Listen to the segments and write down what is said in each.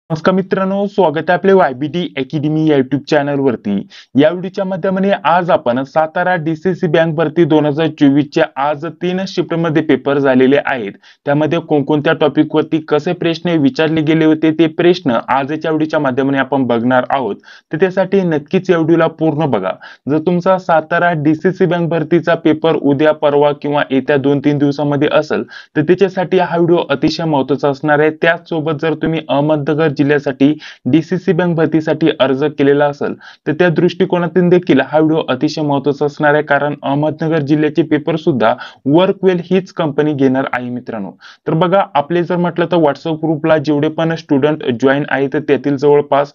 नमस्कार मित्रांनो, स्वागत आहे आपले YBD अकॅडमी या युट्यूब चॅनल वरती। या व्हिडिओच्या माध्यमाने आज आपण सातारा DCC बँक भरती 2024 च्या आज 3 शिफ्ट मध्ये पेपर झालेले आहेत। त्यामध्ये कोणकोणत्या टॉपिक वरती कसे प्रश्न विचारले गेले होते ते प्रश्न आजच्या व्हिडिओच्या माध्यमाने आपण बघणार आहोत। तर त्यासाठी नक्कीच या व्हिडिओला पूर्ण बघा। जर तुमचा सातारा DCC बँक भरतीचा पेपर उद्या परवा किंवा येत्या 2-3 दिवसांमध्ये असेल तर त्याच्यासाठी हा व्हिडिओ अतिशय महत्त्वाचा असणार आहे। त्याचसोबत जर तुम्ही अहमदनगर जिल्ह्यासाठी DCC बँक भरतीसाठी अर्ज केलेला असेल तर त्या दृष्टिकोनातून देखील हा व्हिडिओ अतिशय महत्त्वाचा असणार आहे, कारण अहमदनगर जिल्ह्याचे पेपर सुद्धा वर्कवेल हीच कंपनी घेणार आहे मित्रांनो। तर बघा, आपले जर म्हटलं तर व्हॉट्सअप ग्रुपला जेवढे पण स्टुडंट जॉईन आहेत त्यातील जवळपास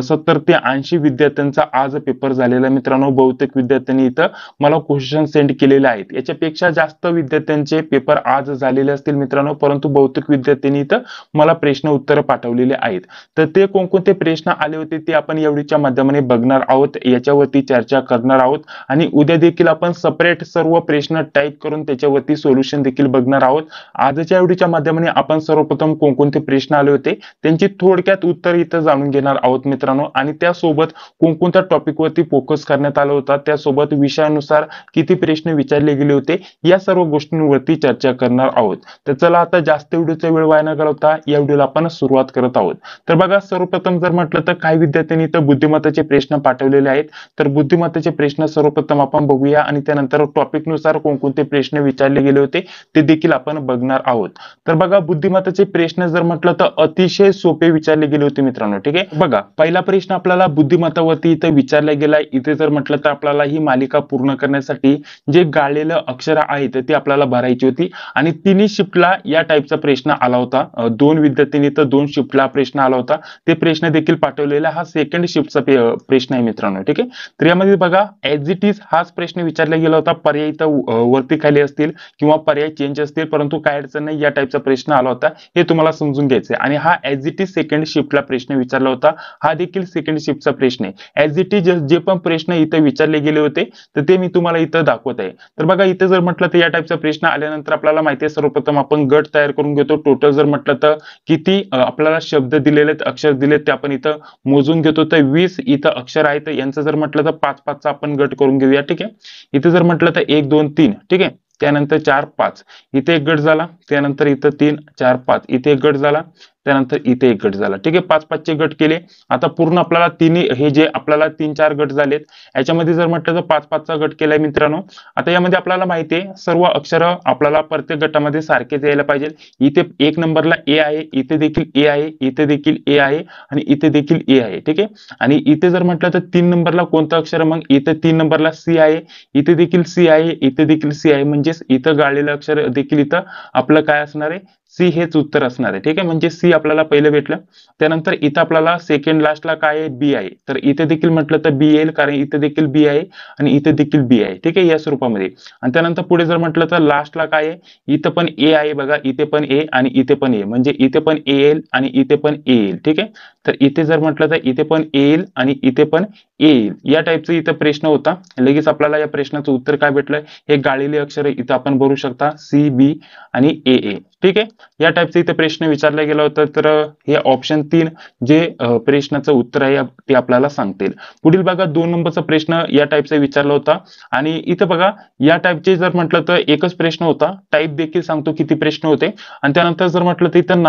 70 ते 80 विद्यार्थ्यांचा आज पेपर झालेला मित्रांनो। बहुतेक विद्यार्थ्यांनी इथं मला क्वेश्चन सेंड केलेले आहेत। याच्यापेक्षा जास्त विद्यार्थ्यांचे पेपर आज झालेले असतील मित्रांनो, परंतु बहुतेक विद्यार्थ्यांनी इथं मला प्रश्न उत्तर पाठवलेले आहेत। तर ते कोणकोणते प्रश्न आले होते ते आपण या व्हिडिओच्या माध्यमाने बघणार आहोत, याच्यावरती चर्चा करणार आहोत आणि उद्या देखील आपण सेपरेट सर्व प्रश्न टाइप करून त्याच्यावरती सोल्युशन देखील बघणार आहोत। आजच्या व्हिडिओच्या माध्यमाने आपण सर्वप्रथम कोणकोणते प्रश्न आले होते त्यांची थोडक्यात उत्तर इथं जाणून घेणार आहोत मित्रांनो, आणि त्यासोबत कोणकोणत्या टॉपिक वरती फोकस करण्यात आला होता, त्यासोबत विषयानुसार किती प्रश्न विचारले गेले होते, या सर्व गोष्टींवरती चर्चा करणार आहोत। तर चला आता जास्त व्हिडिओचा वेळ वाया न घालवता या व्हिडिओला आपण सुरुवात करत आहोत। तर बघा, सर्वप्रथम जर म्हटलं तर काही विद्यार्थ्यांनी इथं बुद्धिमत्ताचे प्रश्न पाठवलेले आहेत। तर बुद्धिमत्ताचे प्रश्न सर्वप्रथम आपण बघूया आणि त्यानंतर टॉपिक नुसार कोणकोणते प्रश्न विचारले गेले होते ते देखील आपण बघणार आहोत। तर बघा, बुद्धिमत्ताचे प्रश्न जर म्हटलं तर अतिशय सोपे विचारले गेले होते मित्रांनो। ठीक आहे, बघा पहिला प्रश्न आपल्याला बुद्धिमत्तावरती इथे विचारला गेलाय। इथे जर म्हटलं तर आपल्याला ही मालिका पूर्ण करण्यासाठी जे गाळलेलं अक्षर आहेत ते आपल्याला भरायची होती आणि तिन्ही शिफ्टला या टाइपचा प्रश्न आला होता। दोन विद्यार्थ्यांनी तर 2 शिफ्टला प्रश्न आला होता, ते प्रश्न देखील पाठवलेला हा सेकंड शिफ्टचा प्रश्न आहे मित्रांनो। ठीक आहे, तर यामध्ये बघा ऍज इट इज हाच प्रश्न विचारला गेला होता। पर्याय इथं वरती खाली असतील किंवा पर्याय चेंज असतील, परंतु काय अडचण नाही, या टाइपचा प्रश्न आला होता हे तुम्हाला समजून घ्यायचंय। आणि हा ऍज इट इज सेकंड शिफ्टला प्रश्न विचारला होता, हा देखील सेकंड शिफ्टचा प्रश्न आहे। ऍज इट इज जे पण प्रश्न इथं विचारले गेले होते तर ते मी तुम्हाला इथं दाखवत आहे। तर बघा, इथे जर म्हटलं तर या टाइपचा प्रश्न आल्यानंतर आपल्याला माहिती आहे सर्वप्रथम आपण गट तयार करून घेतो। टोटल जर म्हटलं तर किती आपल्याला शब्द दिलेले आहेत, अक्षर दिलेत ते आपण इथं मोजून घेतो। तर 20 इथं अक्षर आहेत, यांचं जर म्हटलं तर 5-5 चा आपण गट करून घेऊया। ठीक आहे, इथे जर म्हटलं तर 1 2 3, ठीक आहे, त्यानंतर 4 5 इथे एक गट झाला, त्यानंतर इथं 3 4 5 इथे एक गट झाला, त्यानंतर इथे एक गट झाला। ठीक आहे, 5-5 चे गट केले। आता पूर्ण आपल्याला तिन्ही हे जे आपल्याला 3-4 गट झालेत याच्यामध्ये जर म्हटलं तर 5-5 चा गट केलाय मित्रांनो। आता यामध्ये आपल्याला माहिती आहे सर्व अक्षर आपल्याला प्रत्येक गटामध्ये सारखेच यायला पाहिजे। इथे 1 नंबरला ए आहे, इथे देखील ए आहे, इथे देखील ए आहे आणि इथे देखील ए आहे। ठीक आहे, आणि इथे जर म्हटलं तर 3 नंबरला कोणतं अक्षर, मग इथे 3 नंबरला सी आहे, इथे देखील सी आहे, इथे देखील सी आहे, म्हणजेच इथं गाळलेलं अक्षर देखील इथं आपलं काय असणार आहे, सी हेच उत्तर असणार आहे। ठीक आहे, म्हणजे सी आपल्याला पहिलं भेटलं। त्यानंतर इथं आपल्याला सेकंड लास्टला काय आहे, बी आहे, तर इथे देखील म्हटलं तर बी येईल, कारण इथे देखील बी आहे आणि इथे देखील बी आहे। ठीक आहे, या स्वरूपामध्ये। आणि त्यानंतर पुढे जर म्हटलं तर लास्टला काय आहे, इथं पण ए आहे बघा, इथे पण ए आणि इथे पण ए, म्हणजे इथे पण ए येईल आणि इथे पण ए येईल। ठीक आहे, तर इथे जर म्हटलं तर इथे पण ए येईल आणि इथे पण ए येईल, या टाइपचा इथं प्रश्न होता। लगेच आपल्याला या प्रश्नाचं उत्तर काय भेटलं, हे गाळलेले अक्षर इथं आपण भरू शकता, सी बी आणि ए ए। ठीक आहे, या टाइपचा इथे प्रश्न विचारला गेला होता। तर हे ऑप्शन 3 जे प्रश्नाचं उत्तर आहे ते आपल्याला सांगतील। पुढील बघा 2 नंबरचा प्रश्न या टाइपचा विचारला होता आणि इथं बघा या टाइपचे जर म्हटलं तर एकच प्रश्न होता, टाइप देखील सांगतो किती प्रश्न होते। आणि त्यानंतर जर म्हटलं तर इथं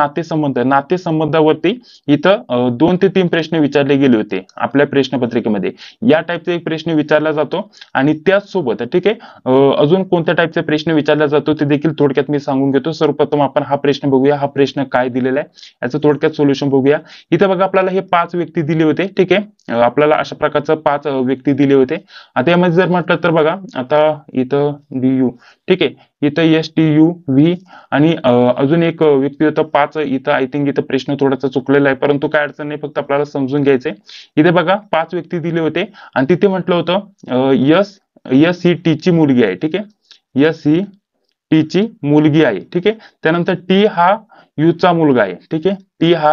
नातेसंबंधावरती इथं 2 ते 3 प्रश्न विचारले गेले होते आपल्या प्रश्नपत्रिकेमध्ये। या टाइपचा एक प्रश्न विचारला जातो आणि त्याचसोबत ठीक आहे अजून कोणत्या टाइपचा प्रश्न विचारला जातो ते देखील थोडक्यात मी सांगून घेतो। सर्वप्रथम आपण हा प्रश्न बघूया, हा प्रश्न काय दिलेला आहे याचं थोडक्यात सोल्युशन बघूया। इथे बघा आपल्याला हे 5 व्यक्ती दिले होते। ठीक आहे, आपल्याला अशा प्रकारचं 5 व्यक्ती दिले होते। आता यामध्ये जर म्हटलं तर बघा, आता इथं डी यू, ठीक आहे, इथं एस टी यू व्ही आणि अजून एक व्यक्ती होता 5, इथं आय थिंक इथं प्रश्न थोडासा चुकलेला आहे, परंतु काय अडचण नाही, फक्त आपल्याला समजून घ्यायचंय। इथे बघा 5 व्यक्ती दिले होते आणि तिथे म्हटलं होतं यस यस ही टी ची मुलगी आहे। ठीक आहे, यस ही टी ची मुलगी आहे। ठीक आहे, त्यानंतर टी हा यू चा मुलगा आहे। ठीक आहे, टी हा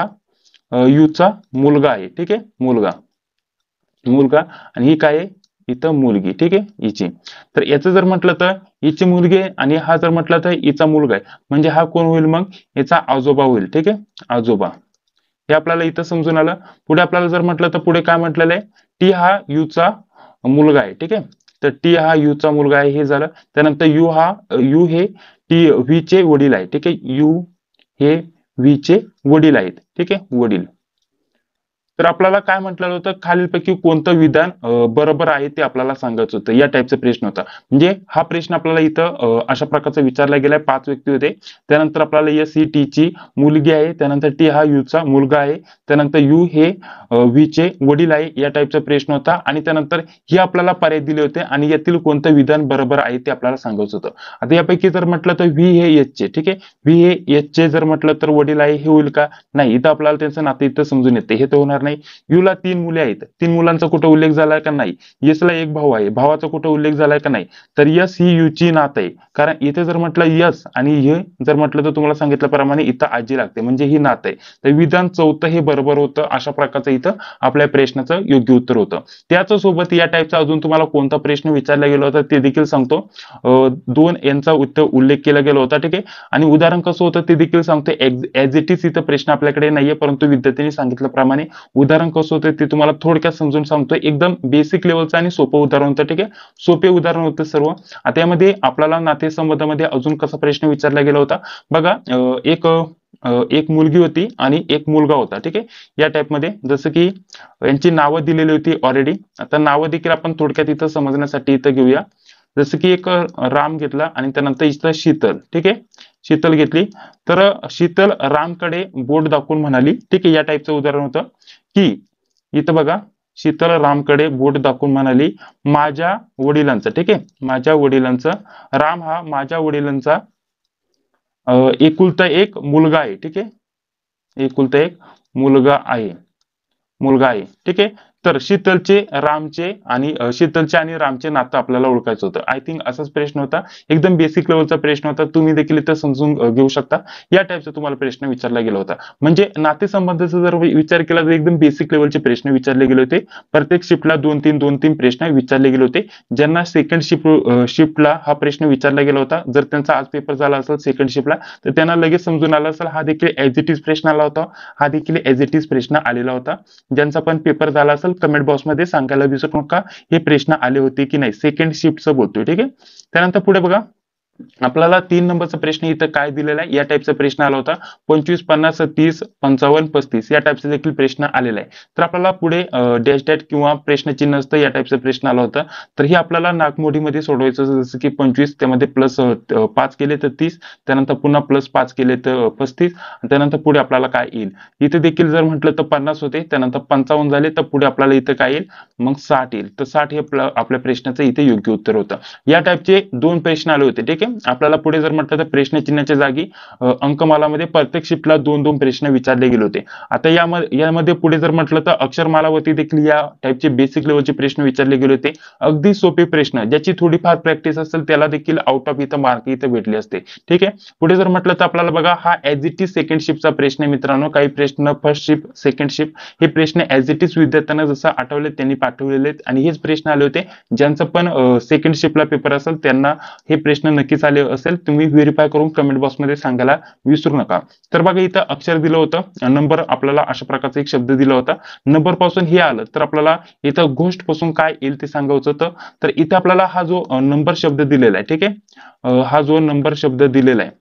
यू चा मुलगा आहे। ठीक आहे, मुलगा मुलगा आणि ही काय आहे इथं मुलगी। ठीक आहे, हिची। तर याचं जर म्हटलं तर हिची मुलगी आहे आणि हा जर म्हटलं तर हिचा मुलगा आहे, म्हणजे हा कोण होईल, मग याचा आजोबा होईल। ठीक आहे, आजोबा हे आपल्याला इथं समजून आलं. पुढे आपल्याला जर म्हटलं तर पुढे काय म्हटलेलं आहे, टी हा यूचा मुलगा आहे. ठीक आहे, तर टी हा यूचा मुलगा आहे हे झालं. त्यानंतर यू हे टी व्ही चे वडील आहे. ठीक आहे, यू हे व्ही चे वडील आहेत. ठीक आहे, वडील. तर आपल्याला काय म्हटलेलं होतं, खालीलपैकी कोणतं विधान बरोबर आहे ते आपल्याला सांगायचं होतं. या टाईपचा प्रश्न होता. म्हणजे हा प्रश्न आपल्याला इथं अशा प्रकारचा विचारला गेलाय. 5 व्यक्ती होते. त्यानंतर आपल्याला एस ही टी ची मुलगी आहे, त्यानंतर टी हा यू चा मुलगा आहे, त्यानंतर यू हे व्ही चे वडील आहे. या टाईपचा प्रश्न होता आणि त्यानंतर हे आपल्याला पर्याय दिले होते आणि यातील कोणतं विधान बरोबर आहे ते आपल्याला सांगायचं होतं. आता यापैकी जर म्हटलं तर व्ही हे एच चे, ठीक आहे, व्ही हे एच चे जर म्हटलं तर वडील आहे, हे होईल का? नाही. इथं आपल्याला त्यांचं नातं इथं समजून येते, हे तर होणार नाही. यूला 3 मुले आहेत, 3 मुलांचा कुठं उल्लेख झालाय का? नाही. यसला 1 भाऊ आहे, भावाचा कुठं उल्लेख झालाय का? नाही. तर यस ही यूची नात आहे. कारण इथे जर म्हटलं यस आणि हे जर म्हटलं तर तुम्हाला सांगितल्याप्रमाणे इथं आजी लागते, म्हणजे ही नात आहे. तर विधान 4 हे बरोबर होतं. अशा प्रकारचं इथं आपल्या प्रश्नाचं योग्य उत्तर होतं. त्याच सोबत या टाईपचा अजून तुम्हाला कोणता प्रश्न विचारला गेला होता ते देखील सांगतो. 2 यांचा उत्तर उल्लेख केला गेला होता. ठीक आहे, आणि उदाहरण कसं होतं ते देखील सांगतो. ऍज इट इज इथं प्रश्न आपल्याकडे नाहीये, परंतु विद्यार्थ्यांनी सांगितल्याप्रमाणे उदाहरण कसं होतं ते तुम्हाला थोडक्यात समजून सांगतो. एकदम बेसिक लेवलचं आणि सोपं उदाहरण होतं. ठीक आहे, सोपे उदाहरण होतं सर्व. आता यामध्ये आपल्याला नातेसंबंधामध्ये अजून कसा प्रश्न विचारला गेला होता बघा. एक मुलगी होती आणि एक मुलगा होता. ठीक आहे, या टाईप मध्ये जसं की यांची नावं दिलेली होती ऑलरेडी. आता नावं देखील आपण थोडक्यात इथं समजण्यासाठी इथं घेऊया. जसं की एक राम घेतला आणि त्यानंतर इथं शीतल. ठीक आहे, शीतल घेतली. तर शीतल रामकडे बोट दाखवून म्हणाली. ठीक आहे, या टाईपचं उदाहरण होतं की इथं बघा, शीतल रामकडे बोट दाखवून म्हणाली माझ्या वडिलांचं. ठीक आहे, माझ्या वडिलांचं. राम हा माझ्या वडिलांचा एकुलता एक मुलगा आहे. ठीक आहे, एकुलता एक मुलगा आहे, मुलगा आहे. ठीक आहे, तर शीतलचे आणि रामचे नातं आपल्याला ओळखायचं होतं. आय थिंक असाच प्रश्न होता. एकदम बेसिक लेवलचा प्रश्न होता. तुम्ही देखील इथं समजून घेऊ शकता. या टाईपचा तुम्हाला प्रश्न विचारला गेला होता. म्हणजे नातेसंबंधाचा जर विचार केला तर एकदम बेसिक लेवलचे प्रश्न विचारले गेले होते. प्रत्येक शिफ्टला 2-3 प्रश्न विचारले गेले होते. ज्यांना सेकंड शिफ्टला हा प्रश्न विचारला गेला होता, जर त्यांचा आज पेपर झाला असेल सेकंड शिफ्टला, तर त्यांना लगेच समजून आलं असेल हा देखील ऍज इट इज प्रश्न आला होता. हा देखील ऍज इट इज प्रश्न आलेला होता. ज्यांचा पण पेपर झाला असेल कमेंट बॉक्समध्ये सांगायला विसरू नका हे प्रश्न आले होते की नाही. सेकंड शिफ्टचं बोलतोय. ठीक आहे, त्यानंतर पुढे बघा, आपल्याला 3 नंबरचा प्रश्न इथं काय दिलेला आहे, या टाईपचा प्रश्न आला होता. 25, 50, 30, 55, 35 या टाईपचा देखील प्रश्न आलेला आहे. तर आपल्याला पुढे डॅश डॅश किंवा प्रश्नचिन्ह असतं, या टाईपचा प्रश्न आला होता. तर हे आपल्याला नागमोडीमध्ये सोडवायचं. जसं की 25 त्यामध्ये प्लस 5 केले तर 30, त्यानंतर पुन्हा प्लस 5 केले तर 35, त्यानंतर पुढे आपल्याला काय येईल. इथे देखील जर म्हटलं तर 50 होते, त्यानंतर 55 झाले, तर पुढे आपल्याला इथं काय येईल, मग 60 येईल. तर 60 हे आपल्या प्रश्नाचं इथे योग्य उत्तर होतं. या टाईपचे 2 प्रश्न आले होते. ठीक आहे, आपल्याला पुढे जर म्हटलं तर प्रश्नचिन्हाच्या जागी अंकमालामध्ये प्रत्येक शिफ्टला 2-2 प्रश्न विचारले गेले होते. आता यामध्ये पुढे जर म्हटलं तर अक्षरमालावरती देखील या टाईपचे बेसिक लेवलचे प्रश्न विचारले गेले होते. अगदी सोपे प्रश्न, ज्याची थोडीफार प्रॅक्टिस असेल त्याला देखील आउट ऑफ इथं मार्क इथं भेटले असते. ठीक आहे, पुढे जर म्हटलं तर आपल्याला बघा, हा ऍज इट इज सेकंड शिफ्टचा प्रश्न आहे मित्रांनो. काही प्रश्न फर्स्ट शिफ्ट, सेकंड शिफ्ट हे प्रश्न ऍज इट इज विद्यार्थ्यांना जसं आठवले त्यांनी पाठवलेले आहेत आणि हेच प्रश्न आले होते. ज्यांचं पण सेकंड शिफ्टला पेपर असेल त्यांना हे प्रश्न नक्कीच आले असेल. तुम्ही व्हेरीफाय करून कमेंट बॉक्समध्ये सांगायला विसरू नका. तर बघा, इथं अक्षर दिलं होतं, नंबर आपल्याला अशा प्रकारचा एक शब्द दिला होता. नंबर पासून हे आलं तर आपल्याला इथं गोष्ट पासून काय येईल ते सांगायचं होतं. तर इथे आपल्याला हा जो नंबर शब्द दिलेला आहे, ठीक आहे, हा जो नंबर शब्द दिलेला आहे,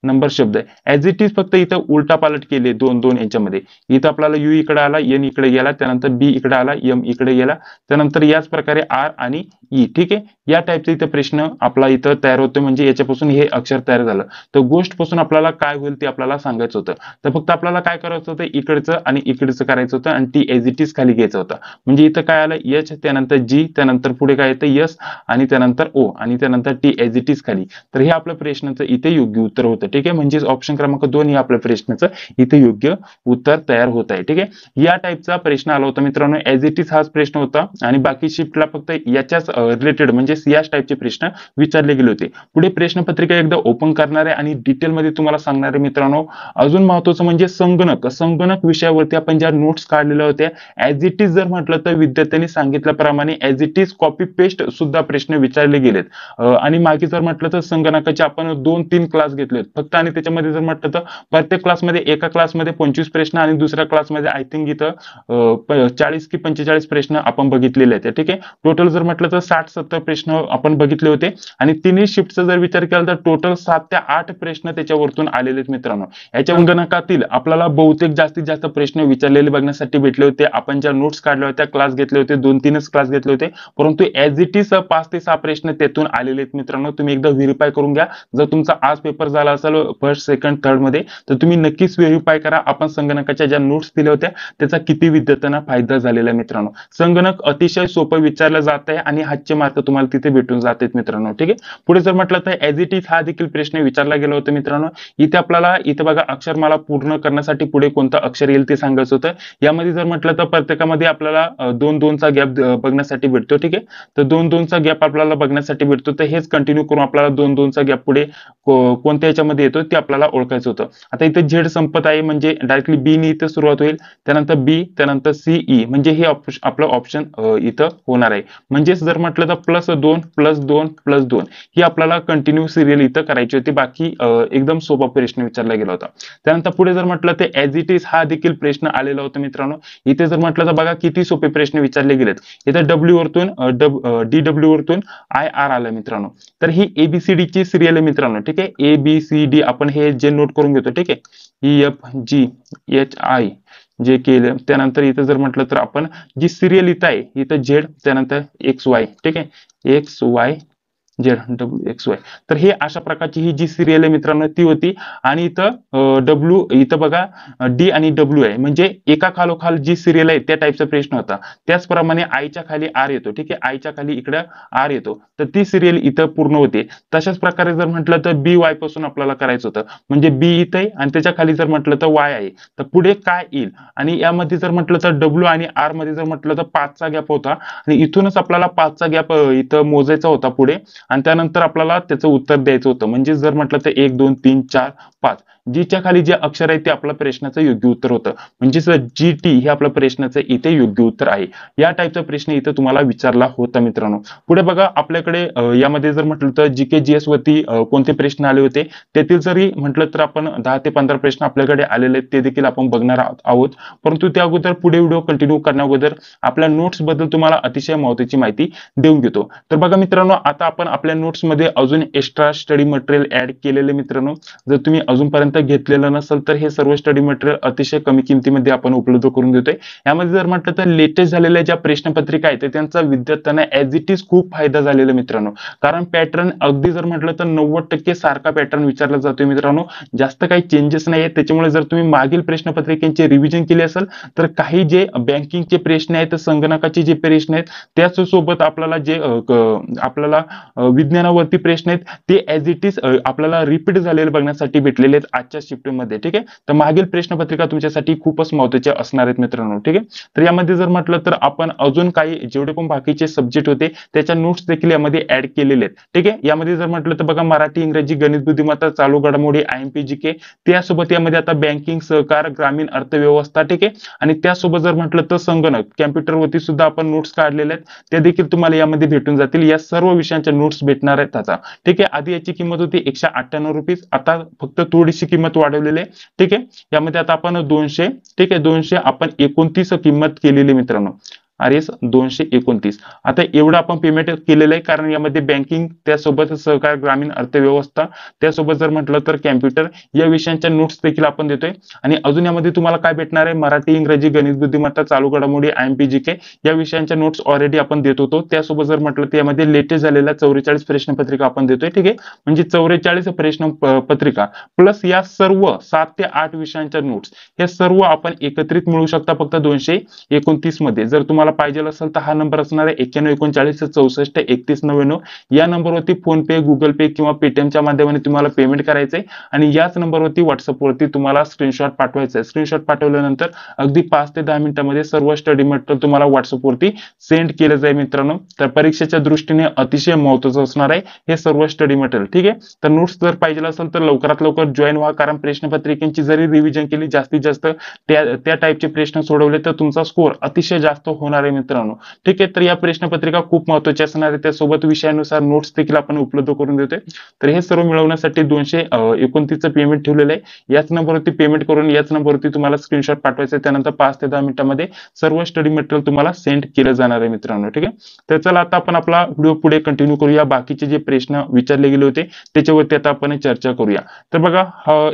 नंबर शब्द आहे ऍज इट इज, फक्त इथं उलटा पालट केले 2-2 यांच्यामध्ये. इथं आपल्याला यू इकडे आला, एन इकडे गेला, त्यानंतर बी इकडे आला, एम इकडे गेला, त्यानंतर याच प्रकारे आर आणि ई. ठीक आहे, या टाईपचा इथं प्रश्न आपला इथं तयार होतो. म्हणजे याच्यापासून हे अक्षर तयार झालं. तर गोष्ट पासून आपल्याला काय होईल ते आपल्याला सांगायचं होतं. तर फक्त आपल्याला काय करायचं होतं, इकडचं आणि इकडचं करायचं होतं आणि टी एज इट इज खाली घ्यायचं होतं. म्हणजे इथं काय आलं, एच, त्यानंतर जी, त्यानंतर पुढे काय येतं यस, आणि त्यानंतर ओ, आणि त्यानंतर टी एज इट इज खाली. तर हे आपल्या प्रश्नाचं इथे योग्य उत्तर होतं. ठीक आहे, म्हणजे ऑप्शन क्रमांक 2 हे आपल्या प्रश्नाचं इथे योग्य उत्तर तयार होत आहे. ठीक आहे, या टाईपचा प्रश्न आला होता मित्रांनो. ऍज इट इज हाच प्रश्न होता आणि बाकी शिफ्टला फक्त याच्याच रिलेटेड म्हणजे याच टाईपचे प्रश्न विचारले गेले होते. पुढे प्रश्नपत्रिका एकदा ओपन करणार आहे आणि डिटेलमध्ये तुम्हाला सांगणार आहे मित्रांनो. अजून महत्त्वाचं म्हणजे संगणक विषयावरती आपण ज्या नोट्स काढलेल्या होत्या ऍज इट इज जर म्हटलं तर विद्यार्थ्यांनी सांगितल्याप्रमाणे as it is copy paste सुद्धा प्रश्न विचारले गेलेत. आणि मागे जर म्हटलं तर संगणकाचे आपण 2-3 क्लास घेतले फक्त आणि त्याच्यामध्ये जर म्हटलं तर प्रत्येक क्लासमध्ये एका क्लासमध्ये 25 प्रश्न आणि दुसऱ्या क्लासमध्ये आय थिंक इथं 40 की 45 प्रश्न आपण बघितलेले आहेत. ठीक आहे, टोटल जर म्हटलं तर 60-70 प्रश्न आपण बघितले होते आणि तिन्ही शिफ्टचा जर विचार केला तर टोटल 7 ते 8 प्रश्न त्याच्यावरतून आलेले आहेत मित्रांनो. याच्या संगणकातील आपल्याला बहुतेक जास्तीत जास्त प्रश्न विचारलेले बघण्यासाठी भेटले होते. आपण ज्या नोट्स काढल्या होत्या क्लास घेतले होते 2-3च क्लास घेतले होते परंतु ऍज इट इज 5 ते 6 प्रश्न त्यातून आलेले आहेत मित्रांनो. तुम्ही एकदा व्हेरीफाय करून घ्या. जर तुमचा आज पेपर झाला असेल फर्स्ट सेकंड थर्ड मध्ये तर तुम्ही नक्कीच व्हेरीफाय करा आपण संगणकाच्या ज्या नोट्स दिल्या होत्या त्याचा किती विद्यार्थ्यांना फायदा झालेला आहे मित्रांनो. संगणक अतिशय सोपं विचारलं जात आहे आणि हातचे मार्क तुम्हाला तिथे भेटून जातात मित्रांनो. ठीक आहे, पुढे जर म्हटलं तर ऍज इट इज हा देखील प्रश्न विचारला गेला होता मित्रांनो. इथे आपल्याला इथे बघा अक्षरमाला पूर्ण करण्यासाठी पुढे कोणतं अक्षर येईल ते सांगायचं होतं. यामध्ये जर म्हटलं तर प्रत्येकामध्ये आपल्याला 2-2चा गॅप बघण्यासाठी भेटतो. ठीक आहे, तर 2-2चा गॅप आपल्याला बघण्यासाठी भेटतो तर हेच कंटिन्यू करून आपल्याला 2-2चा गॅप पुढे कोणत्या याच्यामध्ये येतो ते आपल्याला ओळखायचं होतं. आता इथे झेड संपत आहे म्हणजे डायरेक्टली बी ने इथे सुरुवात होईल, त्यानंतर बी, त्यानंतर सीई म्हणजे हे आपलं ऑप्शन इथं होणार आहे. म्हणजेच जर म्हटलं तर +2 +2 +2 ही आपल्याला कंटिन्यू सिरियल इथं करायची होती. बाकी एकदम सोपा प्रश्न विचारला गेला होता. त्यानंतर पुढे जर म्हटलं तर ऍज इट इज हा देखील प्रश्न आलेला होता मित्रांनो. इथे जर म्हटलं तर बघा किती सोपे प्रश्न विचारले गेलेत. इथे डब्ल्यू वरतून DW वरतून IR आलं मित्रांनो. तर ही ABCD ची सिरियल आहे मित्रांनो. ठीक आहे, ABCD आपण हे जे नोट करून घेतो. ठीक आहे, EFGHI जे केलं त्यानंतर इथं जर म्हटलं तर आपण जी सिरियल इथं आहे इथं झेड त्यानंतर XY. ठीक आहे, XY ZWXY. तर हे अशा प्रकारची ही जी सिरियल आहे मित्रांनो ती होती आणि इथं डब्ल्यू इथं बघा डी आणि डब्ल्यू आहे म्हणजे एका खालोखाल जी सिरियल आहे त्या टाईपचा प्रश्न होता. त्याचप्रमाणे आयच्या खाली आर येतो. ठीक आहे, आयच्या खाली इकडे आर येतो तर ती सिरियल इथं पूर्ण होते. तशाच प्रकारे जर म्हटलं तर BY पासून आपल्याला करायचं होतं म्हणजे बी इथं आहे आणि त्याच्या खाली जर म्हटलं तर वाय आहे तर पुढे काय येईल आणि यामध्ये जर म्हटलं तर डब्ल्यू आणि आर मध्ये जर म्हटलं तर 5चा गॅप होता आणि इथूनच आपल्याला 5चा गॅप इथं मोजायचा होता पुढे आणि त्यानंतर आपल्याला त्याचं उत्तर द्यायचं होतं. म्हणजे जर म्हटलं तर 1 2 3 4 5 जीच्या खाली जे अक्षर आहे ते आपल्या प्रश्नाचं योग्य उत्तर होतं. म्हणजेच GT हे आपल्या प्रश्नाचं इथे योग्य उत्तर आहे. या टाईपचा प्रश्न इथे तुम्हाला विचारला होता मित्रांनो. पुढे बघा आपल्याकडे यामध्ये जर म्हटलं तर GK GS वरती कोणते प्रश्न आले होते त्यातील जरी म्हटलं तर आपण 10 ते 15 प्रश्न आपल्याकडे आलेले आहेत ते देखील आपण बघणार आहोत. परंतु त्या अगोदर पुढे व्हिडिओ कंटिन्यू करण्या अगोदर आपल्या नोट्स बद्दल तुम्हाला अतिशय महत्त्वाची माहिती देऊन घेतो. तर बघा मित्रांनो आता आपण आपल्या नोट्स मध्ये अजून एक्स्ट्रा स्टडी मटेरियल ऍड केलेले मित्रांनो. जर तुम्ही अजूनपर्यंत घेतलेलं नसेल तर हे सर्व स्टडी मटेरियल अतिशय कमी किमतीमध्ये आपण उपलब्ध करून देतोय. यामध्ये जर म्हटलं तर लेटेस्ट झालेल्या ज्या प्रश्नपत्रिका आहेत त्यांचा विद्यार्थ्यांना ऍज इट इज खूप फायदा झालेला मित्रांनो. कारण पॅटर्न अगदी जर म्हटलं तर 90% सारखा पॅटर्न विचारला जातोय मित्रांनो. जास्त काही चेंजेस नाही आहेत. त्याच्यामुळे जर तुम्ही मागील प्रश्नपत्रिकेचे रिव्हिजन केले असेल तर काही जे बँकिंगचे प्रश्न आहेत संगणकाचे जे प्रश्न आहेत त्याच सोबत आपल्याला जे आपल्याला विज्ञानावरती प्रश्न आहेत ते ऍज इट इज आपल्याला रिपीट झालेले बघण्यासाठी भेटलेले आहेत आजच्या शिफ्ट मध्ये. ठीक आहे, तर मागील प्रश्नपत्रिका तुमच्यासाठी खूपच महत्त्वाच्या असणार आहेत मित्रांनो. ठीक आहे, तर यामध्ये जर म्हटलं तर आपण अजून काही जेवढे पण बाकीचे सब्जेक्ट होते त्याच्या नोट्स देखील यामध्ये ऍड केलेले आहेत. ठीक आहे, यामध्ये जर म्हटलं तर बघा मराठी इंग्रजी गणित बुद्धिमत्ता चालू घडामोडी IMP GK त्यासोबत यामध्ये आता बँकिंग सहकार ग्रामीण अर्थव्यवस्था. ठीक आहे, आणि त्यासोबत जर म्हटलं तर संगणक कॅम्प्युटरवरती सुद्धा आपण नोट्स काढलेले आहेत त्या देखील तुम्हाला यामध्ये भेटून जातील. या सर्व विषयांच्या नोट्स भेटणार आहेत आता. ठीक आहे, आधी याची किंमत होती 198 रुपये आता फक्त थोडीशी किंमत वाढवलेली आहे. ठीक आहे, यामध्ये आता आपण 200 ठीक आहे 200 आपण 29 किंमत केलेली मित्रांनो. RS 229 आता एवढं आपण पेमेंट केलेलं आहे कारण यामध्ये बँकिंग त्यासोबत सहकार ग्रामीण अर्थव्यवस्था त्यासोबत जर म्हटलं तर कॅम्प्युटर या विषयांच्या नोट्स देखील आपण देतोय. आणि अजून यामध्ये तुम्हाला काय भेटणार आहे मराठी इंग्रजी गणित बुद्धिमत्ता चालू घडामोडी IMP GK या विषयांच्या नोट्स ऑलरेडी आपण देत होतो. त्यासोबत जर म्हटलं तर यामध्ये लेटेस्ट झालेल्या 44 प्रश्नपत्रिका आपण देतोय. ठीक आहे, म्हणजे 44 प्रश्न पत्रिका प्लस या सर्व 7 ते 8 विषयांच्या नोट्स हे सर्व आपण एकत्रित मिळू शकता फक्त 229 मध्ये. जर तुम्हाला तुम्हाला पाहिजे असेल तर हा नंबर असणार आहे 9139643199. या नंबरवरती फोन पे, गुगल पे किंवा पेटीएमच्या माध्यमाने तुम्हाला पेमेंट करायचंय आणि याच नंबरवरती व्हॉट्सअपवरती तुम्हाला स्क्रीनशॉट पाठवायचा आहे. स्क्रीनशॉट पाठवल्यानंतर अगदी 5 ते 10 मिनिटांमध्ये सर्व स्टडी मटेरियल तुम्हाला व्हॉट्सअपवरती सेंड केलं जाईल मित्रांनो. तर परीक्षेच्या दृष्टीने अतिशय महत्त्वाचं असणार आहे हे सर्व स्टडी मटेरियल. ठीक आहे, तर नोट्स जर पाहिजे असेल तर लवकरात लवकर जॉईन व्हा, कारण प्रश्नपत्रिकेची जरी रिव्हिजन केली, जास्तीत जास्त त्या टाईपचे प्रश्न सोडवले तर तुमचा स्कोर अतिशय जास्त होणार आहे मित्रांनो. ठीक आहे, तर या प्रश्नपत्रिका खूप महत्त्वाची असणार आहे. त्यासोबत विषयानुसार नोट्स देखील आपण उपलब्ध करून देतोय. तर हे सर्व मिळवण्यासाठी 229 पेमेंट ठेवलेलं आहे. याच नंबरवरती पेमेंट करून याच नंबरवरती तुम्हाला स्क्रीनशॉट पाठवायचं आहे. त्यानंतर 5 ते 10 मिनिटांमध्ये सर्व स्टडी मटेरियल तुम्हाला सेंड केलं जाणार आहे मित्रांनो. ठीक आहे, तर चला आता आपण आपला व्हिडिओ पुढे कंटिन्यू करूया. बाकीचे जे प्रश्न विचारले गेले होते त्याच्यावरती आता आपण चर्चा करूया. तर बघा,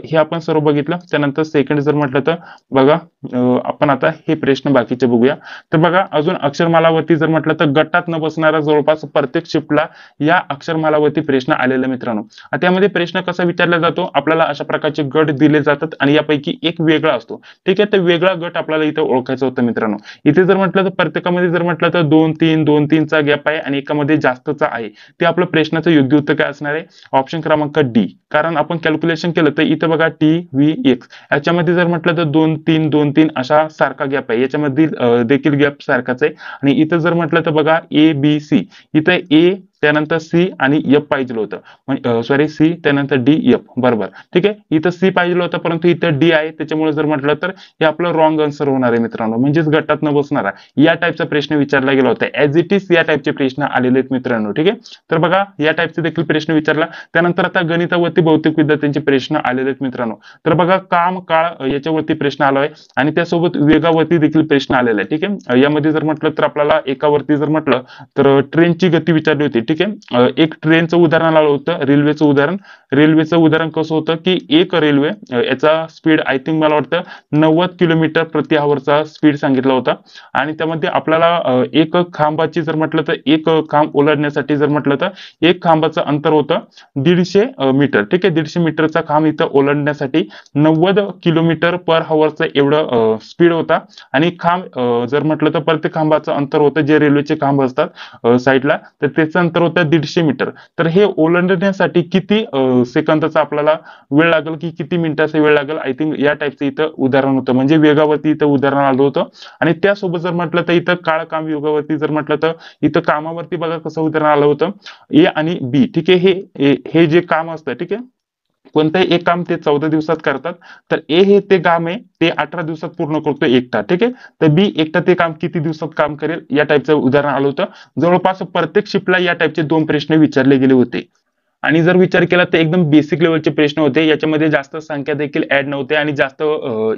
हे आपण सर्व बघितलं. त्यानंतर सेकंड जर म्हटलं तर बघा, आपण आता हे प्रश्न बाकीचे बघूया. तर बघा, अजून अक्षरमालावरती जर म्हटलं तर गटात न बसणारा जवळपास प्रत्येक शिफ्टला या अक्षरमालावरती प्रश्न आलेला मित्रांनो. आता यामध्ये प्रश्न कसा विचारला जातो, आपल्याला अशा प्रकारचे गट दिले जातात आणि यापैकी एक वेगळा असतो. ठीक आहे, तर वेगळा गट आपल्याला इथं ओळखायचा होता मित्रांनो. इथे जर म्हटलं तर प्रत्येकामध्ये जर म्हटलं तर 2-3 गॅप आहे आणि एकामध्ये जास्तचा आहे. ते आपलं प्रश्नाचं योग्य उत्तर काय असणार आहे? ऑप्शन क्रमांक डी. कारण आपण कॅल्क्युलेशन केलं तर इथं बघा TVX याच्यामध्ये जर म्हटलं तर 2-3 अशा सारखा गॅप आहे. याच्यामध्ये देखील गॅप सारखाच आहे. आणि इथं जर म्हटलं तर बघा ABC, इथं A त्यानंतर C आणि F पाहिजे होतं, सॉरी C त्यानंतर D F, बरोबर. ठीक आहे, इथं C पाहिजे होतं परंतु इथं D आहे. त्याच्यामुळे जर म्हटलं तर हे आपलं रॉंग आन्सर होणार आहे मित्रांनो. म्हणजेच गटात न बसणारा या टाईपचा प्रश्न विचारला गेला होता. ऍज इट इज या टाईपचे प्रश्न आलेले आहेत मित्रांनो. ठीक आहे, तर बघा या टाईपचे देखील प्रश्न विचारला. त्यानंतर आता गणितावरती भौतिक विद्यार्थ्यांचे प्रश्न आलेले आहेत मित्रांनो. तर बघा, काम काळ याच्यावरती प्रश्न आला आहे आणि त्यासोबत वेगावरती देखील प्रश्न आलेला आहे. ठीक आहे, यामध्ये जर म्हटलं तर आपल्याला एकावरती जर म्हटलं तर ट्रेनची गती विचारली होती. ठीक आहे, एक ट्रेनचं उदाहरण आलं होतं, रेल्वेचं उदाहरण. रेल्वेचं उदाहरण कसं होतं की एक रेल्वे याचा स्पीड आय थिंक मला वाटतं 90 किलोमीटर प्रति आवरचा स्पीड सांगितला होता आणि त्यामध्ये आपल्याला एक खांबाची जर म्हटलं तर एक खांब ओलांडण्यासाठी जर म्हटलं तर एक खांबाचं अंतर होतं 150 मीटर. ठीक आहे, 150 मीटरचा खांब इथं ओलांडण्यासाठी 90 किलोमीटर पर हवरचं एवढं स्पीड होता आणि खांब जर म्हटलं तर प्रत्येक खांबाचं अंतर होतं, जे रेल्वेचे खांब असतात साईडला, तर त्याचं अंतर होतं 150 मीटर. तर हे ओलांडण्यासाठी किती सेकंदाचा आपल्याला वेळ लागेल की किती मिनिटाचा वेळ लागेल, आय थिंक या टाईपचं इथं उदाहरण होतं. म्हणजे वेगावरती इथं उदाहरण आलं होतं. आणि त्यासोबत जर म्हटलं तर इथं काळ काम योगावरती जर म्हटलं तर इथं कामावरती बघा कसं उदाहरण आलं होतं, A आणि B. ठीक आहे, हे जे काम असतं, ठीक आहे, कोणतंही एक काम ते 14 दिवसात करतात. तर ए हे ते काम आहे ते 18 दिवसात पूर्ण करतो एकटा. ठीक आहे, तर बी एकटा ते काम किती दिवसात काम करेल या टाईपचं उदाहरण आलं होतं. जवळपास प्रत्येक शिफ्टला या टाईपचे 2 प्रश्न विचारले गेले होते. आणि जर विचार केला तर एकदम बेसिक लेवलचे प्रश्न होते. याच्यामध्ये जास्त संख्या देखील ऍड नव्हते आणि जास्त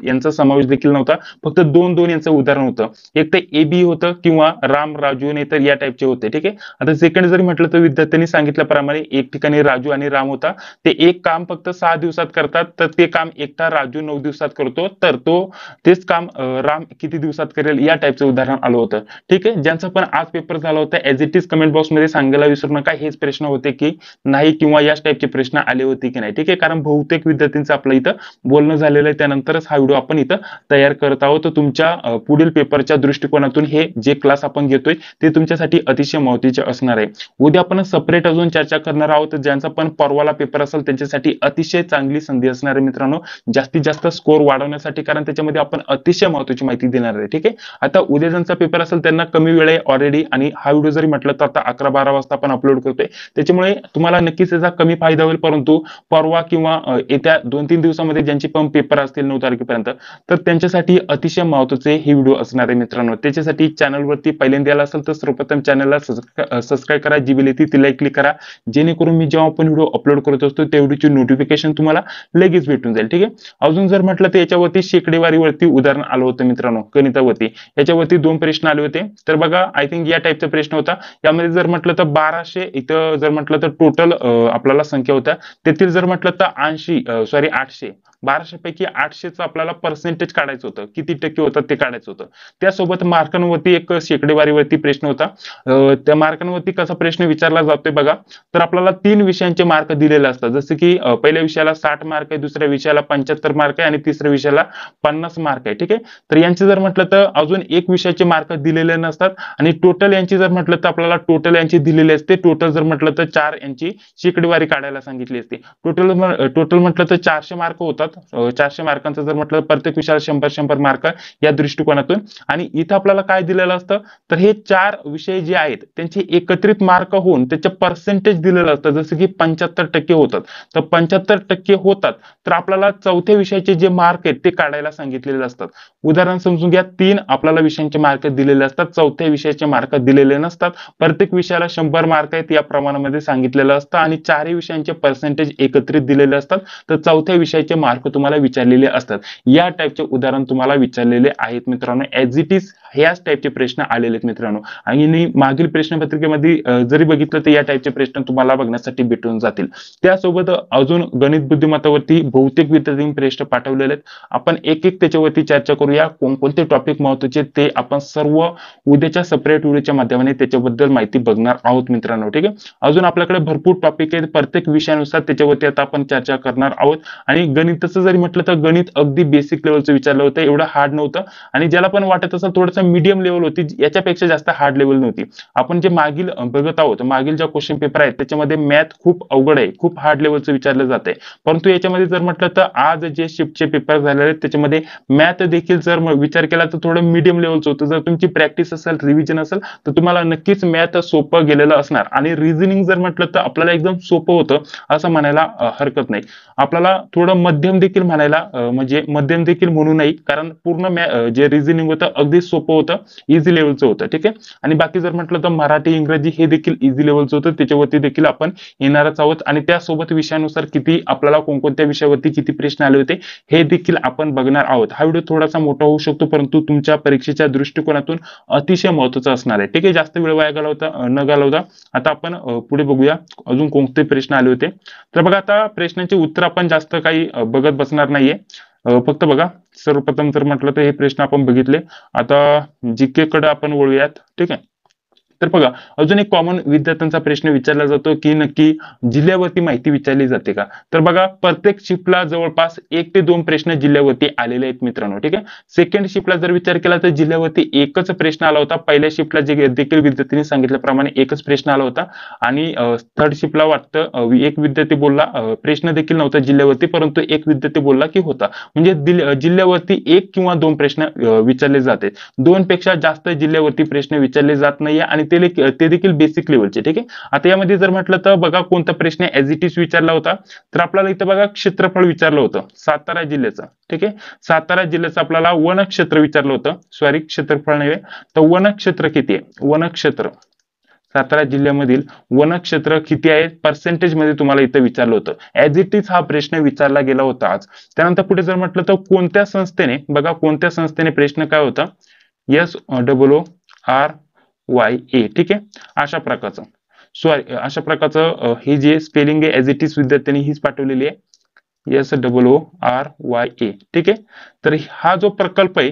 यांचा समावेश देखील नव्हता. फक्त 2-2 यांचं उदाहरण होतं. एक तर AB होतं किंवा राम राजू नाही तर या टाईपचे होते. ठीक आहे, आता सेकंड जरी म्हटलं तर विद्यार्थ्यांनी सांगितल्याप्रमाणे एक ठिकाणी राजू आणि राम होता. ते एक काम फक्त 6 दिवसात करतात, तर ते काम एकटा राजू 9 दिवसात करतो. तर तेच काम राम किती दिवसात करेल या टाईपचं उदाहरण आलं होतं. ठीक आहे, ज्यांचा पण आज पेपर झाला होता ऍज इट इज कमेंट बॉक्समध्ये सांगायला विसरू नका. हेच प्रश्न होते की नाही किंवा याच टाईपचे प्रश्न आले होते की नाही. ठीक आहे, कारण बहुतेक विद्यार्थ्यांचं आपलं इथं बोलणं झालेलं आहे. त्यानंतरच हा व्हिडिओ आपण इथं तयार करत आहोत. तर तुमच्या पुढील पेपरच्या दृष्टिकोनातून हे जे क्लास आपण घेतोय ते तुमच्यासाठी अतिशय महत्त्वाचे असणार आहे. उद्या आपण सेपरेट अजून चर्चा करणार आहोत. ज्यांचा पण परवाला पेपर असेल त्यांच्यासाठी अतिशय चांगली संधी असणार आहे मित्रांनो, जास्तीत जास्त स्कोर वाढवण्यासाठी, कारण त्याच्यामध्ये आपण अतिशय महत्त्वाची माहिती देणार आहे. ठीक आहे, आता उद्या ज्यांचा पेपर असेल त्यांना कमी वेळ आहे ऑलरेडी आणि हा व्हिडिओ जरी म्हटलं तर आता 11-12 वाजता आपण अपलोड करतोय. त्याच्यामुळे तुम्हाला नक्कीच त्याचा कमी फायदा होईल. परंतु परवा किंवा येत्या 2-3 दिवसामध्ये ज्यांचे पण पेपर असतील 9 तारखेपर्यंत, तर त्यांच्यासाठी अतिशय महत्त्वाचे हे व्हिडिओ असणार आहे मित्रांनो. त्याच्यासाठी चॅनलवरती पहिल्यांदा आला असेल तर सर्वप्रथम चॅनलला सबस्क्राईब करा, जी बेल येते तिला क्लिक करा, जेणेकरून मी जेव्हा पण व्हिडिओ अपलोड करत असतो तेवढीची नोटिफिकेशन तुम्हाला लगेच भेटून जाईल. ठीक आहे, अजून जर म्हटलं तर याच्यावरती शेकडेवारीवरती उदाहरण आलं होतं मित्रांनो, गणितावरती. याच्यावरती 2 प्रश्न आले होते. तर बघा, आय थिंक या टाईपचा प्रश्न होता. यामध्ये जर म्हटलं तर 1200, इथं जर म्हटलं तर टोटल आपल्याला संख्या होत्या, त्यातील जर म्हटलं तर 800 1200 पैकी 800चं आपल्याला पर्सेंटेज काढायचं होतं, किती टक्के होतं ते काढायचं होतं. त्यासोबत मार्कांवरती एक शेकडेवारीवरती प्रश्न होता. त्या मार्कांवरती कसा प्रश्न विचारला जातोय बघा, तर आपल्याला 3 विषयांचे मार्क दिलेले असतात. जसं की पहिल्या विषयाला 60 मार्क आहे, दुसऱ्या विषयाला 75 मार्क आहे आणि तिसऱ्या विषयाला 50 मार्क आहे. ठीक आहे, तर यांचे जर म्हटलं तर अजून एक विषयाचे मार्क दिलेले नसतात आणि टोटल यांची जर म्हटलं तर आपल्याला टोटल यांची दिलेली असते. टोटल जर म्हटलं तर 4 यांची शेकडेवारी काढायला सांगितली असते. टोटल म्हटलं तर 400 मार्क होतात. 400 मार्कांचं जर म्हटलं प्रत्येक विषयाला 100 मार्क या दृष्टिकोनातून. आणि इथं आपल्याला काय दिलेलं असतं, तर हे 4 विषय जे आहेत त्यांचे एकत्रित मार्क होऊन त्याचे पर्सेंटेज दिलेलं असतं. जसं की 75% होतात, तर 75% होतात तर आपल्याला चौथ्या विषयाचे जे मार्क आहेत ते काढायला सांगितलेले असतात. उदाहरण समजून घ्या, 3 आपल्याला विषयांचे मार्क दिलेले असतात, चौथ्या विषयाचे मार्क दिलेले नसतात. प्रत्येक विषयाला 100 मार्क आहेत या प्रमाणामध्ये सांगितलेलं असतं आणि 4 विषयांचे पर्सेंटेज एकत्रित दिलेले असतात. तर चौथ्या विषयाचे मार्क तुम्हाला विचारलेले असतात. या टाईपचे उदाहरण तुम्हाला विचारलेले आहेत मित्रांनो. ऍज इट इज ह्याच टाईपचे प्रश्न आलेले आहेत मित्रांनो. आणि मागील प्रश्नपत्रिकेमध्ये जरी बघितलं तर या टाईपचे प्रश्न तुम्हाला बघण्यासाठी भेटून जातील. त्यासोबत अजून गणित बुद्धिमत्तावरती बहुतेक विद्यार्थ्यांनी प्रश्न पाठवलेले आहेत. आपण एक एक त्याच्यावरती चर्चा करूया. कोणकोणते टॉपिक महत्वाचे ते आपण सर्व उद्याच्या सेपरेट व्हिडिओच्या माध्यमाने त्याच्याबद्दल माहिती बघणार आहोत मित्रांनो. ठीक आहे, अजून आपल्याकडे भरपूर टॉपिक आहेत, प्रत्येक विषयानुसार त्याच्यावरती आता आपण चर्चा करणार आहोत. आणि गणिताचं जरी म्हटलं तर गणित अगदी बेसिक लेवलचं विचारलं होतं, एवढं हार्ड नव्हतं. आणि ज्याला पण वाटत असेल थोडंसं मीडियम लेवल होती, याच्यापेक्षा जास्त हार्ड लेवल नव्हती. आपण जे मागील बघत आहोत, मागील ज्या क्वेश्चन पेपर आहेत त्याच्यामध्ये मॅथ खूप अवघड आहे, खूप हार्ड लेवलचं विचारलं जात आहे. परंतु याच्यामध्ये जर म्हटलं तर आज जे शिफ्टचे पेपर झालेले आहेत त्याच्यामध्ये मॅथ देखील जर विचार केला तर थोडं मीडियम लेवलचं होतं. जर तुमची प्रॅक्टिस असेल, रिव्हिजन असेल तर तुम्हाला नक्कीच मॅथ सोपं गेलेलं असणार. आणि रिझनिंग जर म्हटलं तर आपल्याला एकदम सोपं होतं असं म्हणायला हरकत नाही. आपल्याला थोडं मध्यम देखील म्हणायला म्हणजे मध्यम देखील म्हणू नये, कारण पूर्ण जे रिझनिंग होतं अगदी सोपं होतं, इझी लेवलचं होतं. ठीक आहे, आणि बाकी जर म्हटलं तर मराठी इंग्रजी हे देखील इझी लेवलचं होतं, त्याच्यावरती देखील आपण येणारच आहोत. आणि त्यासोबत विषयानुसार किती आपल्याला कोणकोणत्या विषयावरती किती प्रश्न आले होते हे देखील आपण बघणार आहोत. हा व्हिडिओ थोडासा मोठा होऊ शकतो परंतु तुमच्या परीक्षेच्या दृष्टिकोनातून अतिशय महत्त्वाचा असणार आहे. ठीक आहे, जास्त वेळ वाया न घालवता आता आपण पुढे बघूया अजून कोणते प्रश्न आले होते. तर बघा, आता प्रश्नांचे उत्तर आपण जास्त काही बघत बसणार नाहीये. फक्त बघा, सर्वप्रथम जर म्हटलं तर हे प्रश्न आपण बघितले. आता जीके कडे आपण वळूयात. ठीक आहे, तर बघा, अजून एक कॉमन विद्यार्थ्यांचा प्रश्न विचारला जातो की नक्की जिल्ह्यावरती माहिती विचारली जाते का. तर बघा, प्रत्येक शिफ्टला जवळपास 1 ते 2 प्रश्न जिल्ह्यावरती आलेले आहेत मित्रांनो. ठीक आहे, सेकंड शिफ्टला जर विचार केला तर जिल्ह्यावरती एकच प्रश्न आला होता. पहिल्या शिफ्टला जे देखील विद्यार्थ्यांनी सांगितल्याप्रमाणे एकच प्रश्न आला होता. आणि थर्ड शिफ्टला वाटतं एक विद्यार्थी बोलला प्रश्न देखील नव्हता जिल्ह्यावरती, परंतु एक विद्यार्थी बोलला की होता. म्हणजे जिल्ह्यावरती 1 किंवा 2 प्रश्न विचारले जाते. 2 पेक्षा जास्त जिल्ह्यावरती प्रश्न विचारले जात नाहीये आणि ते देखील बेसिक लेवलचे. ठीक आहे, आता यामध्ये जर म्हटलं तर बघा, कोणता प्रश्न ऍज इट इज विचारला होता, तर आपल्याला इथं बघा क्षेत्रफळ विचारलं होतं सातारा जिल्ह्याचं. ठीक आहे, सातारा जिल्ह्याचं आपल्याला वनक्षेत्र विचारलं होतं, सॉरी क्षेत्रफळ नाही, तर वनक्षेत्र किती आहे, वनक्षेत्र सातारा जिल्ह्यामधील वनक्षेत्र किती आहे पर्सेंटेज मध्ये तुम्हाला इथं विचारलं होतं. ऍज इट इज हा प्रश्न विचारला गेला होता आज. त्यानंतर पुढे जर म्हटलं तर कोणत्या संस्थेने, बघा कोणत्या संस्थेने, प्रश्न काय होता, SOORYA. ठीक आहे, अशा प्रकारचं, सॉरी अशा प्रकारचं हे जे स्पेलिंग आहे ऍज इट इज विद्यार्थ्यांनी हीच पाठवलेली आहे, SOORYA. ठीक आहे, तर हा जो प्रकल्प आहे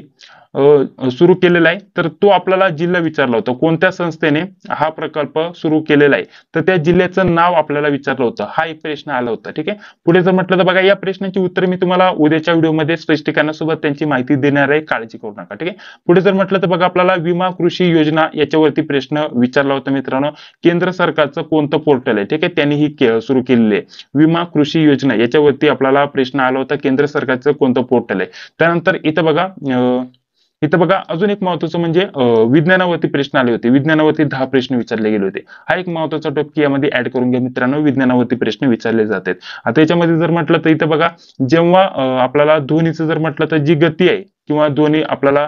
सुरू केलेला आहे, तर तो आपल्याला जिल्हा विचारला होता, कोणत्या संस्थेने हा प्रकल्प सुरू केलेला आहे, तर त्या जिल्ह्याचं नाव आपल्याला विचारलं होतं. हा एक प्रश्न आला होता. ठीक आहे, पुढे जर म्हटलं तर बघा, या प्रश्नाची उत्तर मी तुम्हाला उद्याच्या व्हिडिओमध्ये स्पष्टीकरणासोबत त्यांची माहिती देणार आहे, काळजी करू नका. ठीक आहे, पुढे जर म्हटलं तर बघा, आपल्याला विमा कृषी योजना याच्यावरती प्रश्न विचारला होता मित्रांनो. केंद्र सरकारचं कोणतं पोर्टल आहे, ठीक आहे, त्यांनी ही सुरू केलेली आहे विमा कृषी योजना, याच्यावरती आपल्याला प्रश्न आला होता, केंद्र सरकारचं कोणतं पोर्टल आहे. त्यानंतर इथं बघा अजून एक महत्वाचं म्हणजे विज्ञानावरती प्रश्न आले होते. विज्ञानावरती 10 प्रश्न विचारले गेले होते. हा एक महत्वाचा टॉपिक यामध्ये ऍड करून घ्या मित्रांनो, विज्ञानावरती प्रश्न विचारले जातात. आता याच्यामध्ये जर म्हटलं तर इथं बघा, जेव्हा आपल्याला ध्वनीचं जर म्हटलं तर जी गती आहे किंवा ध्वनी आपल्याला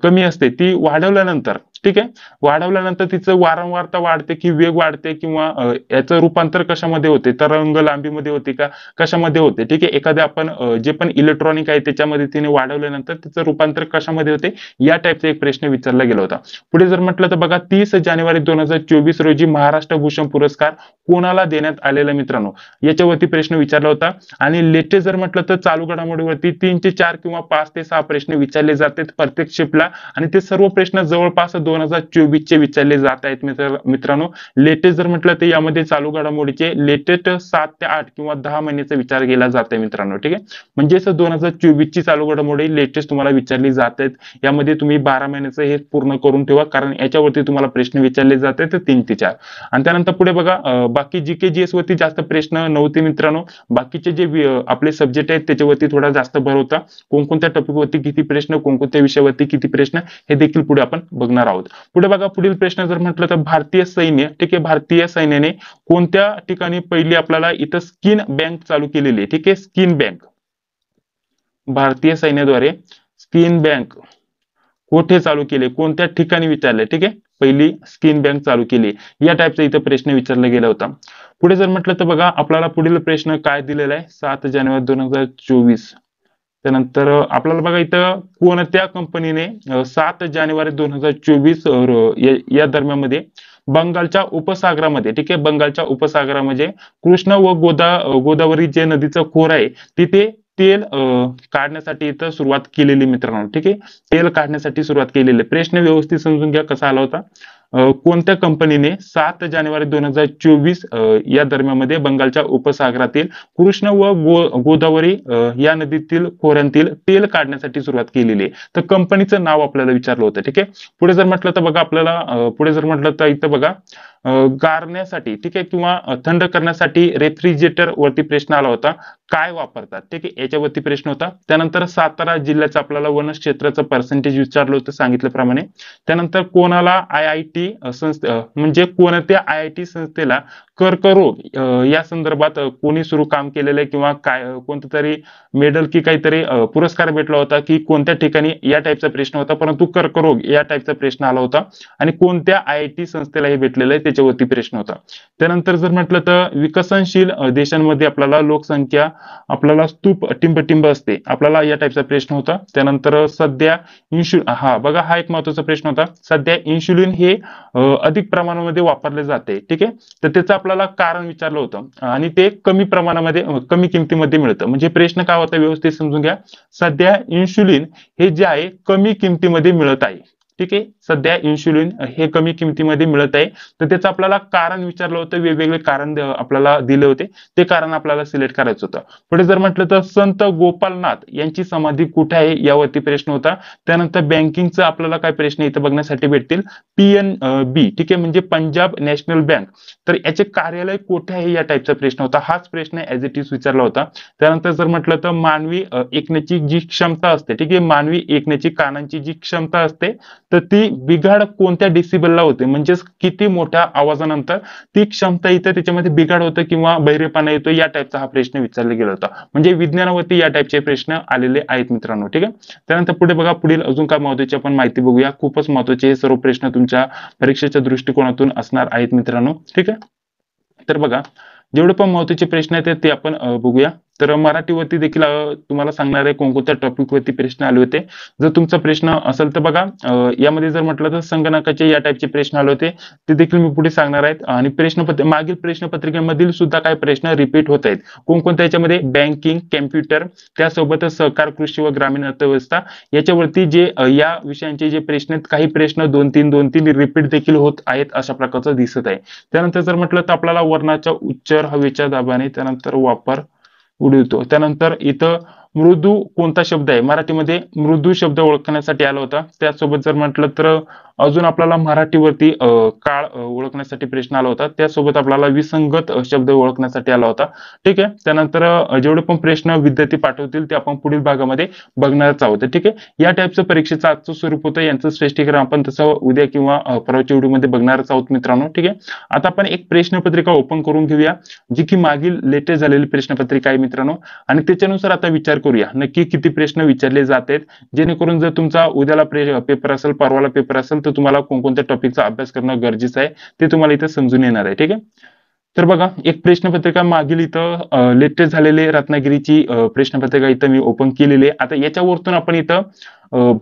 कमी असते ती वाढवल्यानंतर ठीक आहे. वाढवल्यानंतर तिचं वारंवारता वाढते की वेग वाढते किंवा याचं रूपांतर कशामध्ये होते, तरंग लांबीमध्ये होते का कशामध्ये होते, ठीक आहे. एखाद्या आपण जे पण इलेक्ट्रॉनिक आहे त्याच्यामध्ये तिने वाढवल्यानंतर तिचं रूपांतर कशामध्ये होते, या टाईपचा एक प्रश्न विचारला गेला होता. पुढे जर म्हटलं तर बघा 30 जानेवारी 2024 रोजी महाराष्ट्र भूषण पुरस्कार कोणाला देण्यात आलेला मित्रांनो, याच्यावरती प्रश्न विचारला होता. आणि लेटेस्ट जर म्हटलं तर चालू घडामोडीवरती 3 ते 4 किंवा 5 ते 6 प्रश्न विचारले जातात प्रत्येक शिफ्टला आणि ते सर्व प्रश्न जवळपास 2024 चे विचारले जात आहेत मित्रांनो. लेटेस्ट जर म्हटलं तर यामध्ये चालू घडामोडीचे लेटेस्ट 7 ते 8 किंवा 10 महिन्याचा विचार केला जात आहे मित्रांनो, ठीक आहे. म्हणजेच 2024 ची चालू घडामोडी लेटेस्ट तुम्हाला विचारली जात आहेत. यामध्ये तुम्ही 12 महिन्याचं हे पूर्ण करून ठेवा, कारण याच्यावरती तुम्हाला प्रश्न विचारले जातात 3 ते 4. आणि त्यानंतर पुढे बघा बाकी जीके जीएस वरती जास्त प्रश्न नव्हते मित्रांनो. बाकीचे जे आपले सब्जेक्ट आहेत त्याच्यावरती थोडा जास्त भर होता. कोणकोणत्या टॉपिक वरती किती प्रश्न, कोणकोणत्या विषयावरती किती प्रश्न, हे देखील पुढे आपण बघणार आहोत. पुढे बघा पुढील प्रश्न जर म्हटलं तर भारतीय सैन्य, ठीक आहे, भारतीय सैन्याने कोणत्या ठिकाणी पहिली आपल्याला इथं स्किन बँक चालू केलेली आहे, ठीक आहे. स्किन बँक, भारतीय सैन्याद्वारे स्किन बँक कुठे चालू केले, कोणत्या ठिकाणी विचारले, ठीक आहे. पहिली स्किन बँक चालू केली, या टाईपचा इथं प्रश्न विचारला गेला होता. पुढे जर म्हटलं तर बघा आपल्याला पुढील प्रश्न काय दिलेला आहे, 7 जानेवारी 2024. त्यानंतर आपल्याला बघा इथं कोणत्या कंपनीने 7 जानेवारी 2024 या दरम्यानमध्ये बंगालच्या उपसागरामध्ये, ठीक आहे, बंगालच्या उपसागरामध्ये कृष्ण व गोदावरी जे नदीचं खोर आहे तिथे तेल काढण्यासाठी इथं सुरुवात केलेली मित्रांनो, ठीक आहे. तेल काढण्यासाठी सुरुवात केलेली. प्रश्न व्यवस्थित समजून घ्या कसा आला होता. कोणत्या कंपनीने 7 जानेवारी 2024 या दरम्यानमध्ये बंगालच्या उपसागरातील कृष्ण व गोदावरी या नदीतील खोऱ्यांतील तेल काढण्यासाठी सुरुवात केलेली आहे. तर कंपनीचं नाव आपल्याला विचारलं होतं, ठीक आहे. पुढे जर म्हटलं तर बघा आपल्याला पुढे जर म्हटलं तर इथं बघा गारण्यासाठी, ठीक आहे, किंवा थंड करण्यासाठी रेफ्रिजरेटर वरती प्रश्न आला होता, काय वापरतात, ठीक आहे, याच्यावरती प्रश्न होता. त्यानंतर सातारा जिल्ह्याचं आपल्याला वन क्षेत्राचं पर्सेंटेज विचारलं होतं सांगितल्याप्रमाणे. त्यानंतर कोणाला IIT संस्थे म्हणजे कोणत्या IIT संस्थेला कर्करोग या संदर्भात कोणी सुरू काम केलेलं आहे किंवा काय कोणतं तरी मेडल की काहीतरी पुरस्कार भेटला होता की कोणत्या ठिकाणी, या टाईपचा प्रश्न होता. परंतु कर्करोग या टाईपचा प्रश्न आला होता आणि कोणत्या IIT संस्थेला हे भेटलेलं आहे त्याच्यावरती प्रश्न होता. त्यानंतर जर म्हटलं तर विकसनशील देशांमध्ये आपल्याला लोकसंख्या आपल्याला स्तूप टिंबटिंब असते, आपल्याला या टाईपचा प्रश्न होता. त्यानंतर सध्या हा बघा हा एक महत्वाचा प्रश्न होता, सध्या इन्शुलिन हे अधिक प्रमाणामध्ये वापरले जाते, ठीक आहे. तर त्याचं आपल्याला कारण विचारलं होतं आणि ते कमी प्रमाणामध्ये कमी किमतीमध्ये मिळतं. म्हणजे प्रश्न काय होता व्यवस्थित समजून घ्या, सध्या इन्शुलिन हे जे आहे कमी किमतीमध्ये मिळत आहे, ठीक आहे. सध्या इन्शुलिन हे कमी किमतीमध्ये मिळत आहे, तर त्याचं आपल्याला कारण विचारलं होतं. वेगवेगळे कारण आपल्याला दिले होते, ते कारण आपल्याला सिलेक्ट करायचं होतं. पुढे जर म्हटलं तर संत गोपालनाथ यांची समाधी कुठे आहे यावरती प्रश्न होता. त्यानंतर बँकिंगचं आपल्याला काय प्रश्न इथं बघण्यासाठी भेटतील, PNB, ठीक आहे, म्हणजे पंजाब नॅशनल बँक, तर याचे कार्यालय कुठे आहे या टाईपचा प्रश्न होता. हाच प्रश्न ऍज इट इज विचारला होता. त्यानंतर जर म्हटलं तर मानवी ऐकण्याची जी क्षमता असते, ठीक आहे, मानवी ऐकण्याची कानांची जी क्षमता असते तर ती बिघाड कोणत्या डिसिबलला होते, म्हणजेच किती मोठ्या आवाजानंतर ती क्षमता इथं त्याच्यामध्ये बिघाड होतं किंवा बहिरेपणा येतो, या टाईपचा हा प्रश्न विचारला गेला होता. म्हणजे विज्ञानावरती या टाईपचे प्रश्न आलेले आहेत मित्रांनो, ठीक आहे. त्यानंतर पुढे बघा पुढील अजून काय महत्वाची आपण माहिती बघूया. खूपच महत्वाचे हे सर्व प्रश्न तुमच्या परीक्षेच्या दृष्टिकोनातून असणार आहेत मित्रांनो, ठीक आहे. तर बघा जेवढे पण महत्वाचे प्रश्न आहेत ते आपण बघूया. तर मराठीवरती देखील तुम्हाला सांगणार आहे कोणकोणत्या टॉपिक वरती प्रश्न आले होते. जर तुमचा प्रश्न असेल तर बघा यामध्ये जर म्हटलं तर संगणकाचे या टाईपचे प्रश्न आले होते, ते देखील मी पुढे सांगणार आहेत. आणि मागील प्रश्नपत्रिकेमधील सुद्धा काही प्रश्न रिपीट होत आहेत. कोणकोणत्या याच्यामध्ये बँकिंग, कम्प्युटर, त्यासोबतच सहकार, कृषी व ग्रामीण अर्थव्यवस्था याच्यावरती जे या विषयांचे जे प्रश्न आहेत, काही प्रश्न 2-3 रिपीट देखील होत आहेत अशा प्रकारचं दिसत आहे. त्यानंतर जर म्हटलं तर आपल्याला वर्णाच्या उच्चार, हवेच्या दाबाने, त्यानंतर वापर उडवतो. त्यानंतर इथं मृदू कोणता शब्द आहे, मराठीमध्ये मृदू शब्द ओळखण्यासाठी आला होता. त्यासोबत जर म्हटलं तर अजून आपल्याला मराठीवरती काळ ओळखण्यासाठी प्रश्न आला होता. त्यासोबत आपल्याला विसंगत शब्द ओळखण्यासाठी आला होता, ठीक आहे. त्यानंतर जेवढे पण प्रश्न विद्यार्थी पाठवतील ते आपण पुढील भागामध्ये बघणारच आहोत, ठीक आहे. या टाईपचं परीक्षेचं आजचं स्वरूप होतं, यांचं स्पष्टीकरण आपण तसं उद्या किंवा परवाच्या व्हिडिओमध्ये बघणारच आहोत मित्रांनो, ठीक आहे. आता आपण एक प्रश्नपत्रिका ओपन करून घेऊया, जी की मागील लेटेस्ट झालेली प्रश्नपत्रिका आहे मित्रांनो, आणि त्याच्यानुसार आता विचार करूया नक्की किती प्रश्न विचारले जातात, जेणेकरून जर तुमचा उद्याला पेपर असेल, परवाला पेपर असेल, फक्त तुम्हाला कोणकोणत्या टॉपिकचा अभ्यास करणं गरजेचं आहे ते तुम्हाला इथे समजून येणार आहे. ठीक आहे. तर बघा, एक प्रश्नपत्रिका मागील इथं लेटेस्ट झालेले रत्नागिरीची प्रश्नपत्रिका इथं मी ओपन केलेली आहे. आता याच्यावरतून आपण इथं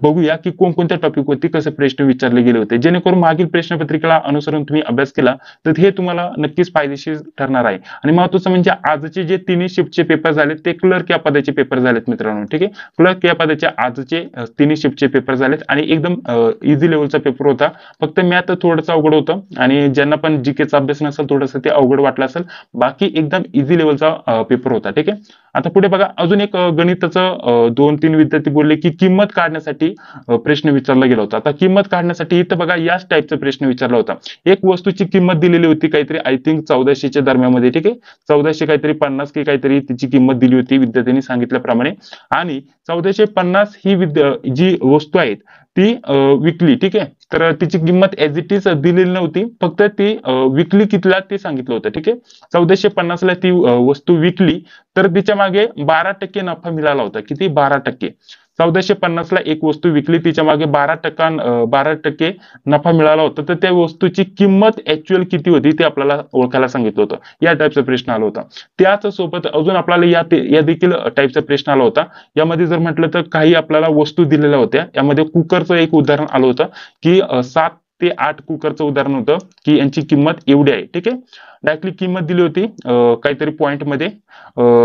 बघूया की कोणकोणत्या टॉपिक वरती कसे प्रश्न विचारले गेले होते, जेणेकरून मागील प्रश्नपत्रिकेला अनुसरून तुम्ही अभ्यास केला तर हे तुम्हाला नक्कीच फायदेशीर ठरणार आहे. आणि महत्त्वाचं म्हणजे आजचे जे तिन्ही शिफ्टचे पेपर झाले ते क्लर्क या पदाचे पेपर झालेत मित्रांनो. ठीक आहे. क्लर्क या पदाचे आजचे तिन्ही शिफ्टचे पेपर झालेत आणि एकदम इझी लेवलचा पेपर होता. फक्त मॅथ थोडंसं अवघड होतं आणि ज्यांना पण जीकेचा अभ्यास नसेल थोडंसं ते अवघड वाटलं असेल, बाकी एकदम इझी लेवलचा पेपर होता. ठीक आहे. आता पुढे बघा, अजून एक गणिताचं 2-3 विद्यार्थी बोलले की किंमत काढण्यासाठी प्रश्न विचारला गेला होता. आता किंमत काढण्यासाठी इथं बघा याच टाईपचा प्रश्न विचारला होता. एक वस्तूची किंमत दिलेली होती काहीतरी आय थिंक 1400च्या दरम्यानमध्ये. ठीक आहे. 1400 काहीतरी 50 की काहीतरी तिची किंमत दिली होती विद्यार्थ्यांनी सांगितल्याप्रमाणे, आणि 1450 ही जी वस्तू आहेत ती विकली. ठीक आहे. तर तिची किंमत ऍज इट इज दिलेली नव्हती, फक्त ती विकली कितीला ते सांगितलं होतं. ठीक आहे. 1450 ला ती वस्तू विकली तर तिच्या मागे 12% नफा मिळाला होता. किती? 12%. 1450 ला एक वस्तू विकली, तिच्या मागे 12% नफा मिळाला होता, तर त्या वस्तूची किंमत ऍक्च्युअल किती होती ते आपल्याला ओळखायला सांगितलं होतं. या टाईपचा प्रश्न आला होता. त्याच सोबत अजून आपल्याला या देखील टाईपचा प्रश्न आला होता. यामध्ये जर म्हटलं तर काही आपल्याला वस्तू दिलेल्या होत्या. यामध्ये कुकरचं एक उदाहरण आलं होतं की 7 ते 8 कुकरचं उदाहरण होतं की यांची किंमत एवढी आहे. ठीक आहे. डायरेक्टली किंमत दिली होती काहीतरी पॉइंट मध्ये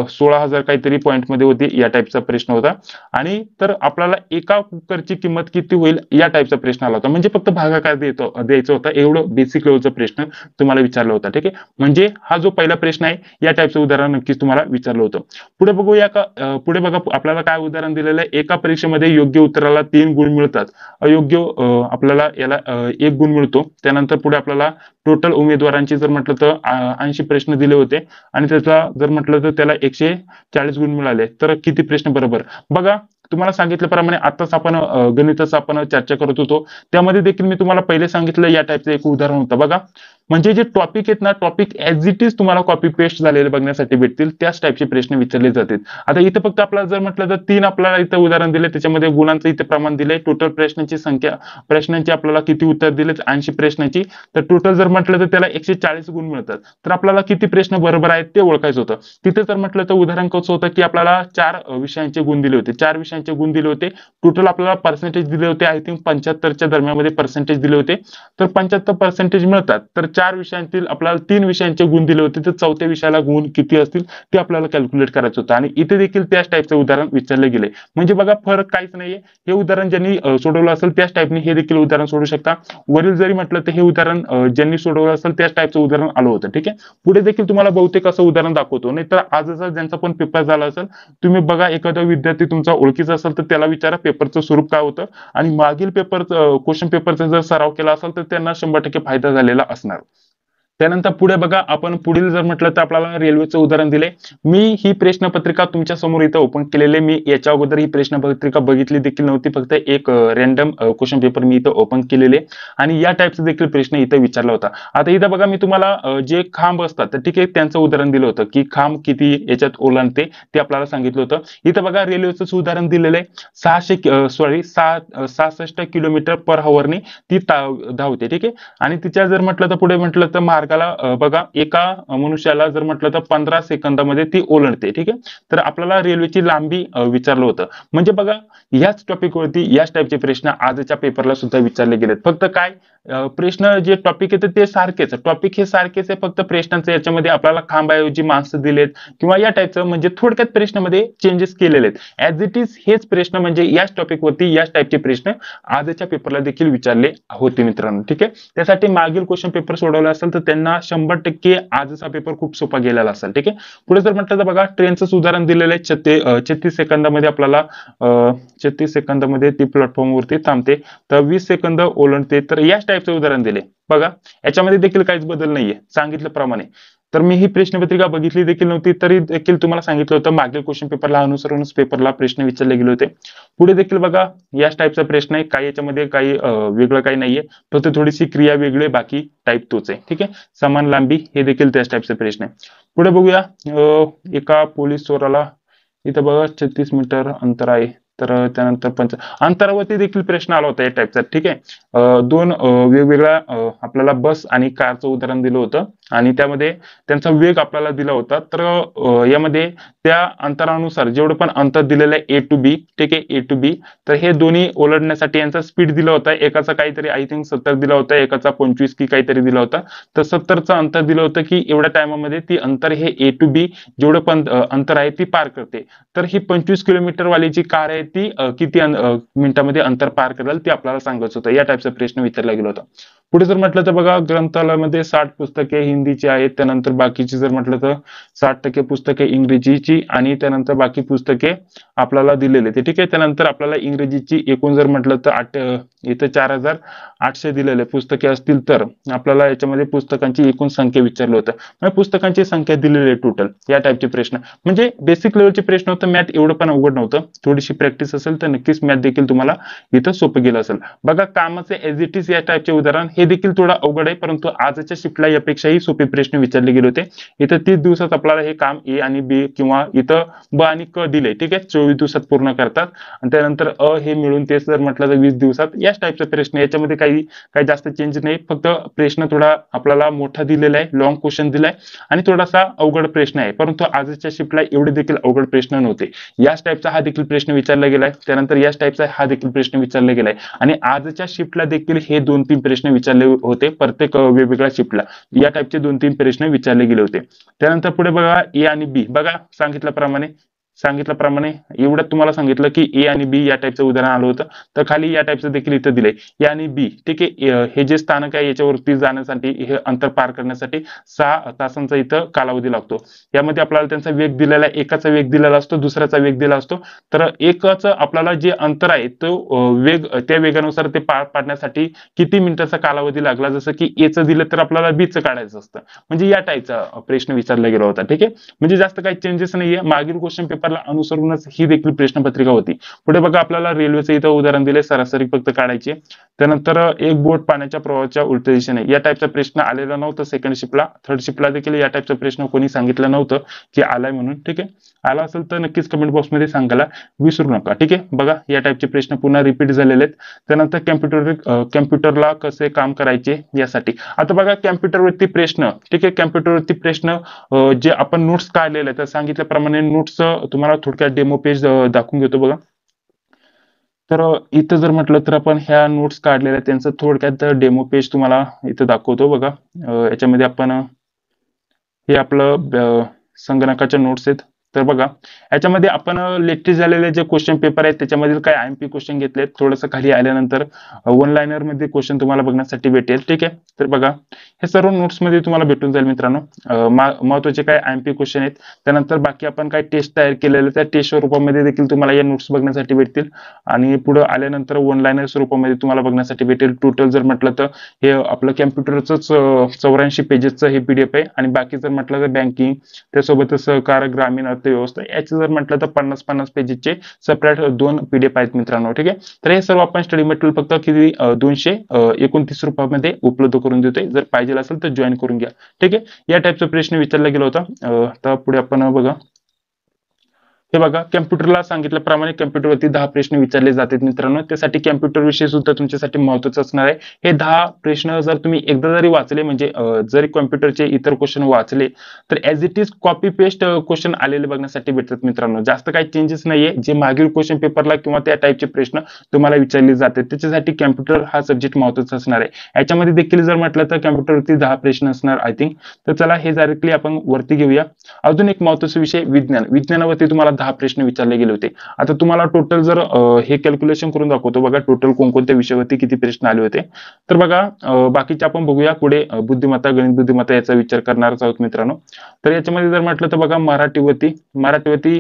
16,000 काहीतरी पॉइंट मध्ये होती. या टाईपचा प्रश्न होता. आणि तर आपल्याला एका कुकरची किंमत किती होईल या टाईपचा प्रश्न आला होता. म्हणजे फक्त भागाकार द्यायचा होता, एवढं बेसिक लेवलचा प्रश्न तुम्हाला विचारला होता. ठीक आहे. म्हणजे हा जो पहिला प्रश्न आहे या टाईपचं उदाहरण नक्कीच तुम्हाला विचारलं होतं. पुढे बघूया का, पुढे बघा आपल्याला काय उदाहरण दिलेलं आहे. एका परीक्षेमध्ये योग्य उत्तराला 3 गुण मिळतात, अयोग्य आपल्याला याला 1 गुण मिळतो. त्यानंतर पुढे आपल्याला टोटल उमेदवारांची जर म्हटलं तर 80 प्रश्न दिले होते आणि त्याचा जर म्हटलं तर त्याला 140 गुण मिळाले, तर किती प्रश्न बरोबर. बघा, तुम्हाला सांगितल्याप्रमाणे आताच आपण गणिताचं आपण चर्चा करत होतो, त्यामध्ये देखील मी तुम्हाला पहिले सांगितलं या टाईपचं एक उदाहरण होतं. बघा, म्हणजे जे टॉपिक आहेत ना, टॉपिक ऍज इट इज तुम्हाला कॉपी पेस्ट झालेले बघण्यासाठी भेटतील, त्याच टाईपचे प्रश्न विचारले जातील. आता इथं फक्त आपल्याला जर म्हटलं तर 3 आपल्याला इथं उदाहरण दिले, त्याच्यामध्ये गुणांचं इथे प्रमाण दिले, टोटल प्रश्नांची संख्या, प्रश्नांची आपल्याला किती उत्तर दिले 80 प्रश्नांची, तर टोटल जर म्हटलं तर त्याला 140 गुण मिळतात. तर आपल्याला किती प्रश्न बरोबर आहेत ते ओळखायचं होतं. तिथे जर म्हटलं तर उदाहरण कसं होतं की आपल्याला 4 विषयांचे गुण दिले होते, 4 विषयांचे गुण दिले होते. टोटल आपल्याला पर्सेंटेज दिले होते आय थिंक 75च्या दरम्यामध्ये पर्सेंटेज दिले होते. तर 75% मिळतात, तर 4 विषयांतील आपल्याला 3 विषयांचे गुण दिले होते, तर चौथ्या विषयाला गुण किती असतील ते आपल्याला कॅल्क्युलेट करायचं होतं. आणि इथे देखील त्याच टाईपचं उदाहरण विचारले गेले. म्हणजे बघा, फरक काहीच नाहीये. हे उदाहरण ज्यांनी सोडवलं असेल त्याच टाईपने हे देखील उदाहरण सोडू शकता. वरील जरी म्हटलं तर हे उदाहरण ज्यांनी सोडवलं असेल त्याच टाईपचं उदाहरण आलं होतं. ठीक आहे. पुढे देखील तुम्हाला बहुतेक असं उदाहरण दाखवतो, नाही तर आजचा ज्यांचा पण पेपर झाला असेल तुम्ही बघा, एखादा विद्यार्थी तुमचा ओळखीचा असेल तर त्याला विचारा पेपरचं स्वरूप काय होतं, आणि मागील पेपर क्वेश्चन पेपरचा जर सराव केला असेल तर त्यांना 100% फायदा झालेला असणार. त्यानंतर पुढे बघा, आपण पुढील जर म्हटलं तर आपल्याला रेल्वेचं उदाहरण दिले. मी ही प्रश्नपत्रिका तुमच्या समोर इथं ओपन केलेली, मी याच्या अगोदर ही प्रश्नपत्रिका बघितली देखील नव्हती, फक्त एक रॅन्डम क्वेश्चन पेपर मी इथं ओपन केलेले आणि या टाईपचा देखील प्रश्न इथं विचारला होता. आता इथं बघा, मी तुम्हाला जे खांब असतात तर ठीक आहे त्यांचं उदाहरण दिलं होतं की खांब किती याच्यात ओलांडते ते आपल्याला सांगितलं होतं. इथं बघा रेल्वेचं उदाहरण दिलेलं आहे. 66 किलोमीटर पर हवरनी ती धावते. ठीक आहे. आणि तिच्या जर म्हटलं तर पुढे म्हटलं तर मार्गाला बघा, एका मनुष्याला जर म्हटलं तर 15 सेकंदामध्ये ती ओलांडते. ठीक आहे. तर आपल्याला रेल्वेची लांबी विचारलं होतं. म्हणजे बघा, याच टॉपिकवरती याच टाईपचे प्रश्न आजच्या पेपरला सुद्धा विचारले गेलेत. फक्त काय प्रश्न जे टॉपिक येतं ते सारखेच, टॉपिक हे सारखेच आहे, फक्त प्रश्नांचं याच्यामध्ये आपल्याला खांबाऐवजी माणसं दिलेत किंवा या टाईपचं, म्हणजे थोडक्यात प्रश्नामध्ये चेंजेस केलेले आहेत. ऍज इट इज हेच प्रश्न, म्हणजे याच टॉपिकवरती याच टाईपचे प्रश्न आजच्या पेपरला देखील विचारले होते मित्रांनो. ठीक आहे. त्यासाठी मागील क्वेश्चन पेपर सोडवला असेल तर त्यांना 100% आजचा पेपर खूप सोपा गेलेला असेल. ठीक आहे. पुढे जर म्हटलं तर बघा, ट्रेनचं उदाहरण दिलेलं आहे. 36 सेकंदामध्ये आपल्याला 36 सेकंदामध्ये ती प्लॅटफॉर्मवरती थांबते, तर 20 सेकंद ओलांडते. तर याच टाईपचं उदाहरण दिले. बघा, याच्यामध्ये देखील काहीच बदल नाहीये सांगितल्याप्रमाणे. तर मी ही प्रश्नपत्रिका बघितली देखील नव्हती, तरी देखील तुम्हाला सांगितलं होतं मागील क्वेश्चन पेपरला अनुसरूनच पेपरला प्रश्न विचारले गेले होते. पुढे देखील बघा, याच टाईपचा प्रश्न आहे. काही याच्यामध्ये काही वेगळं काही नाहीये, फक्त थोडीशी क्रिया वेगळी आहे, बाकी टाईप तोच आहे. ठीक आहे. समान लांबी हे देखील त्याच टाईपचे प्रश्न आहे. पुढे बघूया, एका पोलीस चोराला, इथं बघा 36 मीटर अंतर आहे, तर त्यानंतर अंतरावरती देखील प्रश्न आला होता या टाईपचा. ठीक आहे. दोन वेगवेगळ्या आपल्याला बस आणि कारचं उदाहरण दिलं होतं आणि त्यामध्ये त्यांचा वेग आपल्याला दिला होता. तर यामध्ये त्या अंतरानुसार जेवढं पण अंतर दिलेलं आहे ए टू बी, ठीक आहे, ए टू बी, तर हे दोन्ही ओलांडण्यासाठी यांचा स्पीड दिला होता. एकाचा काहीतरी आय थिंक 70 दिला होता, एकाचा 25 की काहीतरी दिला होता. तर 70चं अंतर दिलं होतं की एवढ्या टायमामध्ये ती अंतर हे ए टू बी जेवढं पण अंतर आहे ती पार करते. तर ही 25 किलोमीटर वाली जी कार आहे ती किती मिनिटामध्ये अंतर पार करेल ते आपल्याला सांगायचं होतं. या टाईपचा प्रश्न विचारला गेला होता. पुढे जर म्हटलं तर बघा, ग्रंथालयामध्ये 60 पुस्तके हिंदीची आहेत. त्यानंतर बाकीची जर म्हटलं तर 60% पुस्तके इंग्रजीची आणि त्यानंतर बाकी पुस्तके आपल्याला दिलेले ते. ठीक आहे. त्यानंतर आपल्याला इंग्रजीची एकूण जर म्हटलं तर इथं 4800 दिलेले पुस्तके असतील तर आपल्याला याच्यामध्ये पुस्तकांची एकूण संख्या विचारलं होतं. म्हणजे पुस्तकांची संख्या दिलेली आहे टोटल. या टाईपचे प्रश्न म्हणजे बेसिक लेवलचे प्रश्न होतं. मॅथ एवढं पण अवघड नव्हतं. थोडीशी प्रॅक्टिस असेल तर नक्कीच मॅथ देखील तुम्हाला इथं सोपं गेलं असेल. बघा, कामाचे एज इट इज या टाईपचे उदाहरण हे देखील थोडं अवघड आहे, परंतु आजच्या शिफ्टला यापेक्षाही सोपे प्रश्न विचारले गेले होते. इथं 30 दिवसात आपल्याला हे काम ए आणि बी किंवा इथं ब आणि क दिले. ठीक आहे. 24 दिवसात पूर्ण करतात आणि त्यानंतर हे मिळून तेच जर म्हटलं तर 20 दिवसात. याच टाईपचा प्रश्न. याच्यामध्ये काही जास्त चेंज नाही. फक्त प्रश्न थोडा आपल्याला मोठा दिलेला आहे, लॉंग क्वेश्चन दिलाय आणि थोडासा अवघड प्रश्न आहे, परंतु आजच्या शिफ्टला एवढे देखील अवघड प्रश्न नव्हते. याच टाईपचा हा देखील प्रश्न विचारला गेलाय. त्यानंतर याच टाईपचा हा देखील प्रश्न विचारला गेलाय आणि आजच्या शिफ्टला देखील हे 2-3 प्रश्न विचारले होते. प्रत्येक वेगवेगळ्या शिफ्टला या टाईपचे 2-3 प्रश्न विचारले गेले होते. त्यानंतर पुढे बघा, ए आणि बी. बघा, सांगितल्याप्रमाणे एवढं तुम्हाला सांगितलं की ए आणि बी या टाईपचं उदाहरण आलं होतं. तर खाली या टाईपचं देखील इथं दिलंय ए आणि बी. ठीक आहे. हे जे स्थानक आहे याच्यावरती जाण्यासाठी, हे अंतर पार करण्यासाठी 6 तासांचा इथं कालावधी लागतो. यामध्ये आपल्याला त्यांचा वेग दिलेला आहे. एकाचा वेग दिलेला असतो, दुसऱ्याचा वेग दिला असतो. तर एकाचं आपल्याला जे अंतर आहे तो वेग, त्या वेगानुसार ते पार पाडण्यासाठी किती मिनिटाचा कालावधी लागला. जसं की एचं दिलं तर आपल्याला बीचं काढायचं असतं. म्हणजे या टाईपचा प्रश्न विचारला गेला होता. ठीक आहे. म्हणजे जास्त काही चेंजेस नाहीये. मागील क्वेश्चन पेपरला अनुसरूनच ही देखील प्रश्नपत्रिका होती. पुढे बघा, आपल्याला रेल्वेचं इथं उदाहरण दिले. सरासरी फक्त काढायचे. त्यानंतर एक बोट पाण्याच्या प्रवाहाच्या उलट दिशेने. या टाईपचा प्रश्न आलेला नव्हता सेकंड शिफ्टला. थर्ड शिफ्टला देखील या टाईपचा प्रश्न कोणी सांगितलं नव्हतं की आलाय म्हणून. ठीक आहे. आला असेल तर नक्कीच कमेंट बॉक्समध्ये सांगायला विसरू नका. ठीक आहे. बघा, या टाईपचे प्रश्न पुन्हा रिपीट झालेले आहेत. त्यानंतर कॅम्प्युटरला कसे काम करायचे यासाठी. आता बघा, कॅम्प्युटरवरती प्रश्न. ठीक आहे. कॅम्प्युटरवरती प्रश्न जे आपण नोट्स काढलेले आहेत, सांगितल्याप्रमाणे नोट्स तुम्हाला थोडक्यात डेमो पेज दाखवून घेतो बघा. तर इथं जर म्हटलं तर आपण ह्या नोट्स काढलेल्या त्यांचं थोडक्यात डेमो पेज तुम्हाला इथं दाखवतो बघा. याच्यामध्ये आपण हे आपलं संगणकाच्या नोट्स आहेत. तर बघा, याच्यामध्ये आपण लेटेस्ट झालेले जे क्वेश्चन पेपर आहेत त्याच्यामधील काही आयएमपी क्वेश्चन घेतलेत. थोडंसं खाली आल्यानंतर वन लाईनर मध्ये क्वेश्चन तुम्हाला बघण्यासाठी भेटेल. ठीक आहे. तर बघा, हे सर्व नोट्स मध्ये तुम्हाला भेटून जाईल मित्रांनो. महत्वाचे काय आयएमपी क्वेश्चन आहेत. त्यानंतर बाकी आपण काय टेस्ट तयार केलेले, त्या टेस्ट स्वरूपामध्ये देखील तुम्हाला या नोट्स बघण्यासाठी भेटतील आणि पुढे आल्यानंतर वन लाईनर स्वरूपामध्ये तुम्हाला बघण्यासाठी भेटेल. टोटल जर म्हटलं तर हे आपलं कॅम्प्युटरच 84 पेजेसचं हे पीडीएफ आहे आणि बाकी जर म्हटलं तर बँकिंग, त्यासोबतच सहकार, ग्रामीण अर्थव्यवस्था याचे जर म्हटलं तर 50-50 पेजेसचे सेपरेट 2 पीडीएफ आहेत मित्रांनो. ठीक आहे. तर हे सर्व आपण स्टडी मटेरियल फक्त किती 229 रुपयामध्ये उपलब्ध करून देतोय. जर पाहिजे असेल तर जॉईन करून घ्या. ठीक आहे. या टाईपचा प्रश्न विचारला गेला होता. तर पुढे आपण बघा, हे बघा, कॅम्प्युटरला सांगितल्याप्रमाणे कॅम्प्युटरवरती 10 प्रश्न विचारले जातात मित्रांनो. त्यासाठी कॅम्प्युटर विषय सुद्धा तुमच्यासाठी महत्त्वाचा असणार आहे. हे 10 प्रश्न जर तुम्ही एकदा जरी वाचले, म्हणजे जरी कॉम्प्युटरचे इतर क्वेश्चन वाचले तर as it is copy paste question आलेले बघण्यासाठी भेटतात मित्रांनो. जास्त काही चेंजेस नाहीये. जे मागील क्वेश्चन पेपरला किंवा त्या टाईपचे प्रश्न तुम्हाला विचारले जातात त्याच्यासाठी कॅम्प्युटर हा सब्जेक्ट महत्त्वाचा असणार आहे. याच्यामध्ये देखील जर म्हटलं तर कॅम्प्युटरवरती 10 प्रश्न असणार आय थिंक. तर चला, हे डायरेक्टली आपण वरती घेऊया. अजून एक महत्त्वाचा विषय विज्ञानावरती तुम्हाला 10 प्रश्न विचारले गेले होते. आता तुम्हाला टोटल जर हे कॅल्क्युलेशन करून दाखवतो बघा, टोटल कोणकोणत्या विषयावरती किती प्रश्न आले होते. तर बघा, बाकीचे आपण बघूया पुढे. बुद्धिमत्ता, गणित बुद्धिमत्ता याचा विचार करणारच आहोत मित्रांनो. तर याच्यामध्ये जर म्हटलं तर बघा, मराठीवरती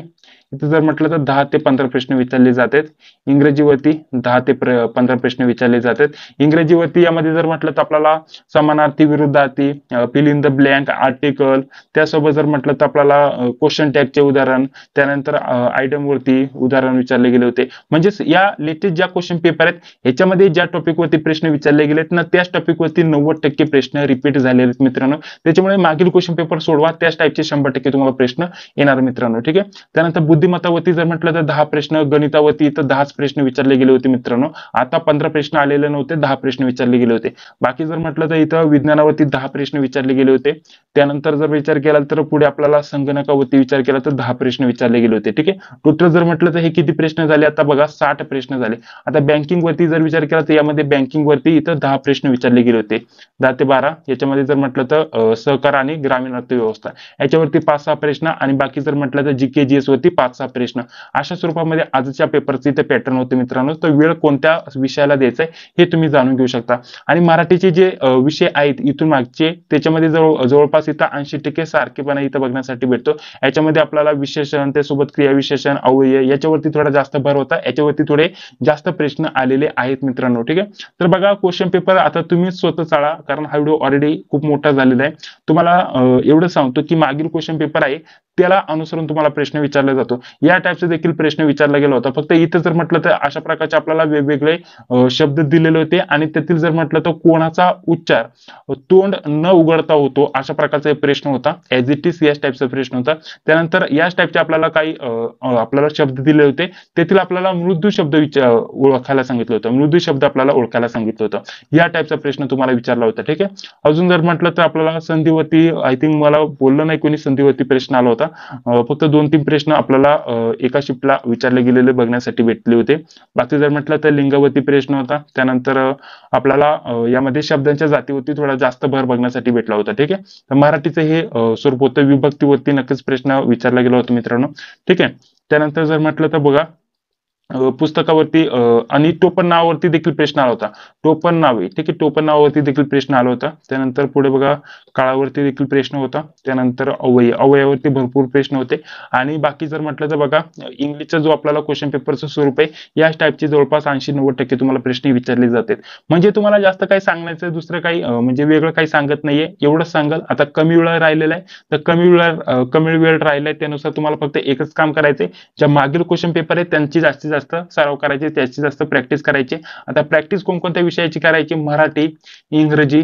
इथे जर म्हटलं तर 10 ते 15 प्रश्न विचारले जातात. इंग्रजीवरती 10 ते 15 प्रश्न विचारले जातात. इंग्रजीवरती यामध्ये जर म्हटलं तर आपल्याला समानार्थी, विरुद्धार्थी, fill in the blank, article, त्यासोबत जर म्हटलं तर आपल्याला क्वेश्चन टॅगचे उदाहरण, त्यानंतर आयटम वरती उदाहरण विचारले गेले होते. म्हणजेच या लेटेस्ट ज्या क्वेश्चन पेपर आहेत ह्याच्यामध्ये ज्या टॉपिक वरती प्रश्न विचारले गेलेत ना, त्याच टॉपिक वरती 90% प्रश्न रिपीट झालेले आहेत मित्रांनो. त्याच्यामुळे मागील क्वेश्चन पेपर सोडवा, त्याच टाईपचे 100% तुम्हाला प्रश्न येणार मित्रांनो. ठीक आहे. त्यानंतर बुद्धिमत्तावरती जर म्हटलं तर 10 प्रश्न, गणितावरती इथं 10च प्रश्न विचारले गेले होते मित्रांनो. आता 15 प्रश्न आलेले नव्हते, 10 प्रश्न विचारले गेले होते. बाकी जर म्हटलं तर इथं विज्ञानावरती 10 प्रश्न विचारले गेले होते. त्यानंतर जर विचार केला तर पुढे आपल्याला संगणकावरती विचार केला तर 10 प्रश्न विचारले गेले होते. ठीक आहे. टोटल जर म्हटलं तर हे किती प्रश्न झाले आता बघा 60 प्रश्न झाले. आता बँकिंग वरती जर विचार केला तर यामध्ये बँकिंग वरती इथं 10 प्रश्न विचारले गेले होते. 10 ते 12 याच्यामध्ये जर म्हटलं तर सहकार आणि ग्रामीण अर्थव्यवस्था याच्यावरती 5-6 प्रश्न आणि बाकी जर म्हटलं तर जीके जीएस वरती 5-6 प्रश्न अशा स्वरूपामध्ये आजच्या पेपरचे इथे पॅटर्न होते मित्रांनो. तर वेळ कोणत्या विषयाला द्यायचा आहे हे तुम्ही जाणून घेऊ शकता. आणि मराठीचे जे विषय आहेत इथून मागचे त्याच्यामध्ये जवळपास इथं 80% सारखेपणा इथं बघण्यासाठी भेटतो. याच्यामध्ये आपल्याला विशेषण त्यासोबत क्रियाविशेषण अवयय याच्यावरती थोडा जास्त भर होता. याच्यावरती थोडे जास्त प्रश्न आलेले आहेत मित्रांनो. ठीक आहे. तर बघा क्वेश्चन पेपर आता तुम्ही स्वतः चाळा कारण हा व्हिडिओ ऑलरेडी खूप मोठा झालेला आहे. तुम्हाला एवढं सांगतो की मागील क्वेश्चन पेपर आहे त्याला अनुसरून तुम्हाला प्रश्न विचारला जातो. या टाईपचा देखील प्रश्न विचारला गेला होता. फक्त इथं जर म्हटलं तर अशा प्रकारचे आपल्याला वेगवेगळे शब्द दिलेले होते आणि त्यातील जर म्हटलं तर कोणाचा उच्चार तोंड न उघडता होतो अशा प्रकारचा प्रश्न होता. ऍज इट इज याच टाईपचा प्रश्न होता. त्यानंतर याच टाईपचे आपल्याला काही आपल्याला शब्द दिले होते तेथील आपल्याला मृदू शब्द ओळखायला सांगितलं होतं. मृदू शब्द आपल्याला ओळखायला सांगितलं होतं. या टाईपचा प्रश्न तुम्हाला विचारला होता. ठीक आहे. अजून जर म्हटलं तर आपल्याला संधीवरती आय थिंक मला बोललं नाही कोणी संधीवरती प्रश्न आला होता. फक्त 2-3 प्रश्न आपल्याला एका शिफ्टला विचारले गेलेले बघण्यासाठी भेटले होते. बाकी जर म्हटलं तर लिंगावरती प्रश्न होता. त्यानंतर आपल्याला यामध्ये शब्दांच्या जातीवरती थोडा जास्त भर बघण्यासाठी भेटला होता. ठीक आहे. तर मराठीचं हे स्वरूप होतं. विभक्तीवरती नक्कीच प्रश्न विचारला गेला होता मित्रांनो. ठीक आहे. त्यानंतर जर म्हटलं तर बघा पुस्तकावरती आणि टोपण नावावरती देखील प्रश्न आला होता. टोपण नावे ठीक आहे. टोपण नावावरती देखील प्रश्न आला होता. त्यानंतर पुढे बघा काळावरती देखील प्रश्न होता. त्यानंतर अवयवावरती भरपूर प्रश्न होते आणि बाकी जर म्हटलं तर बघा इंग्लिशचा जो आपल्याला क्वेश्चन पेपरचं स्वरूप आहे याच टाईपचे जवळपास 80-90% तुम्हाला प्रश्न विचारले जातात. म्हणजे तुम्हाला जास्त काही सांगण्याचं दुसरं काही म्हणजे वेगळं काही सांगत नाहीये. एवढंच सांगाल. आता कमी वेळ राहिलेला आहे तर कमी वेळ राहिलाय त्यानुसार तुम्हाला फक्त एकच काम करायचंय. ज्या मागील क्वेश्चन पेपर आहेत त्यांची जास्तीत जास्त सराव करायचे, त्याची जास्त प्रॅक्टिस करायची. आता प्रॅक्टिस कोणकोणत्या विषयाची करायची? मराठी, इंग्रजी,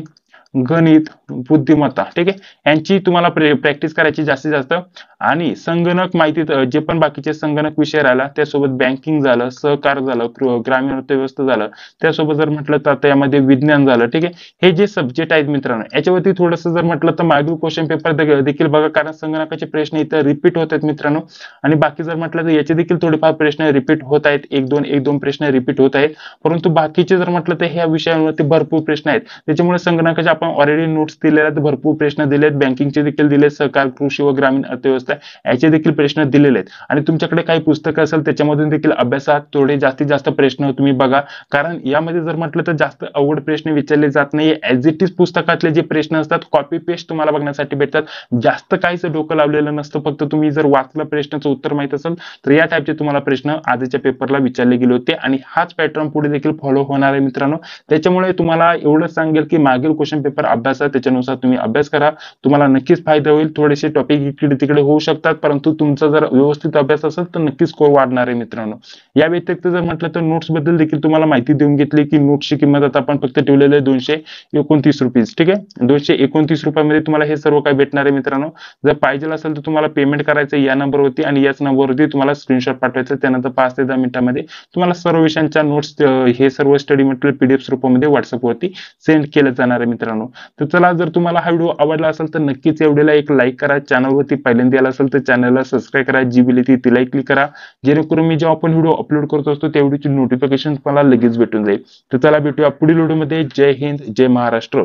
गणित, बुद्धिमत्ता ठीक आहे. यांची तुम्हाला प्रॅक्टिस करायची जास्तीत जास्त. आणि संगणक माहिती जे पण बाकीचे संगणक विषय राहिला त्यासोबत बँकिंग झालं, सहकार झालं, ग्रामीण अर्थव्यवस्था झालं, त्यासोबत जर म्हटलं तर आता यामध्ये विज्ञान झालं. ठीक आहे. हे जे सब्जेक्ट आहेत मित्रांनो याच्यावरती थोडंसं जर म्हटलं तर मागील क्वेश्चन पेपर देखील बघा कारण संगणकाचे प्रश्न इथं रिपीट होत आहेत मित्रांनो. आणि बाकी जर म्हटलं तर याचे देखील थोडेफार प्रश्न रिपीट होत आहेत. एक दोन प्रश्न रिपीट होत आहेत. परंतु बाकीचे जर म्हटलं तर ह्या विषयांवरती भरपूर प्रश्न आहेत. त्याच्यामुळे संगणकाचे आपण ऑलरेडी नोट्स दिलेले आहेत. भरपूर प्रश्न दिलेत. बँकिंगचे देखील दिले, सहकार, कृषी व ग्रामीण अर्थव्यवस्था याचे देखील प्रश्न दिलेले आहेत. आणि तुमच्याकडे काही पुस्तकं असेल त्याच्यामधून देखील अभ्यासात थोडे जास्तीत जास्त प्रश्न तुम्ही बघा. कारण यामध्ये जर म्हटलं तर जास्त अवघड प्रश्न विचारले जात नाहीये. ऍज इट इज पुस्तकातले जे प्रश्न असतात कॉपी पेस्ट तुम्हाला बघण्यासाठी भेटतात. जास्त काहीच डोकं लावलेलं नसतं. फक्त तुम्ही जर वाचलं प्रश्नाचं उत्तर माहित असेल तर या टाईपचे तुम्हाला प्रश्न आजच्या पेपरला विचारले गेले होते आणि हाच पॅटर्न पुढे देखील फॉलो होणार आहे मित्रांनो. त्याच्यामुळे तुम्हाला एवढंच सांगेल की मागील क्वेश्चन पेपर अभ्यासा त्याच्यानुसार तुम्ही अभ्यास करा. तुम्हाला नक्कीच फायदा होईल. थोडेसे टॉपिक इकडे तिकडे होऊ शकतात परंतु तुमचा जर व्यवस्थित अभ्यास असेल तर नक्कीच स्कोर वाढणार आहे मित्रांनो. या व्यतिरिक्त जर म्हटलं तर नोट्स बद्दल देखील तुम्हाला माहिती देऊन घेतली की नोट्सची किंमत आता आपण फक्त ठेवलेली आहे 229 रुपीज. ठीक आहे. 229 रुपयामध्ये तुम्हाला हे सर्व काही भेटणार आहे मित्रांनो. जर पाहिजे असेल तर तुम्हाला पेमेंट करायचं या नंबरवरती आणि याच नंबरवरती तुम्हाला स्क्रीनशॉट पाठवायचं. त्यानंतर 5 ते 10 मिनिटांमध्ये तुम्हाला सर्व विषयांच्या नोट्स हे सर्व स्टडी मटेरियल पीडीएफ स्वरूपामध्ये व्हॉट्सअपवरती सेंड केलं जाणार आहे मित्रांनो. तर चला जर तुम्हाला हा व्हिडिओ आवडला असेल तर नक्कीच या व्हिडिओला एक लाईक करा. चॅनलवरती पहिल्यांदा आला असेल तर चॅनलला सबस्क्राईब करा. जी बेल येते तिलाही क्लिक करा जेणेकरून मी जेव्हा आपण व्हिडिओ अपलोड करत असतो तेवढीची नोटिफिकेशन तुम्हाला लगेच भेटून जाईल. तर चला भेटूया पुढील व्हिडिओमध्ये. जय हिंद, जय महाराष्ट्र.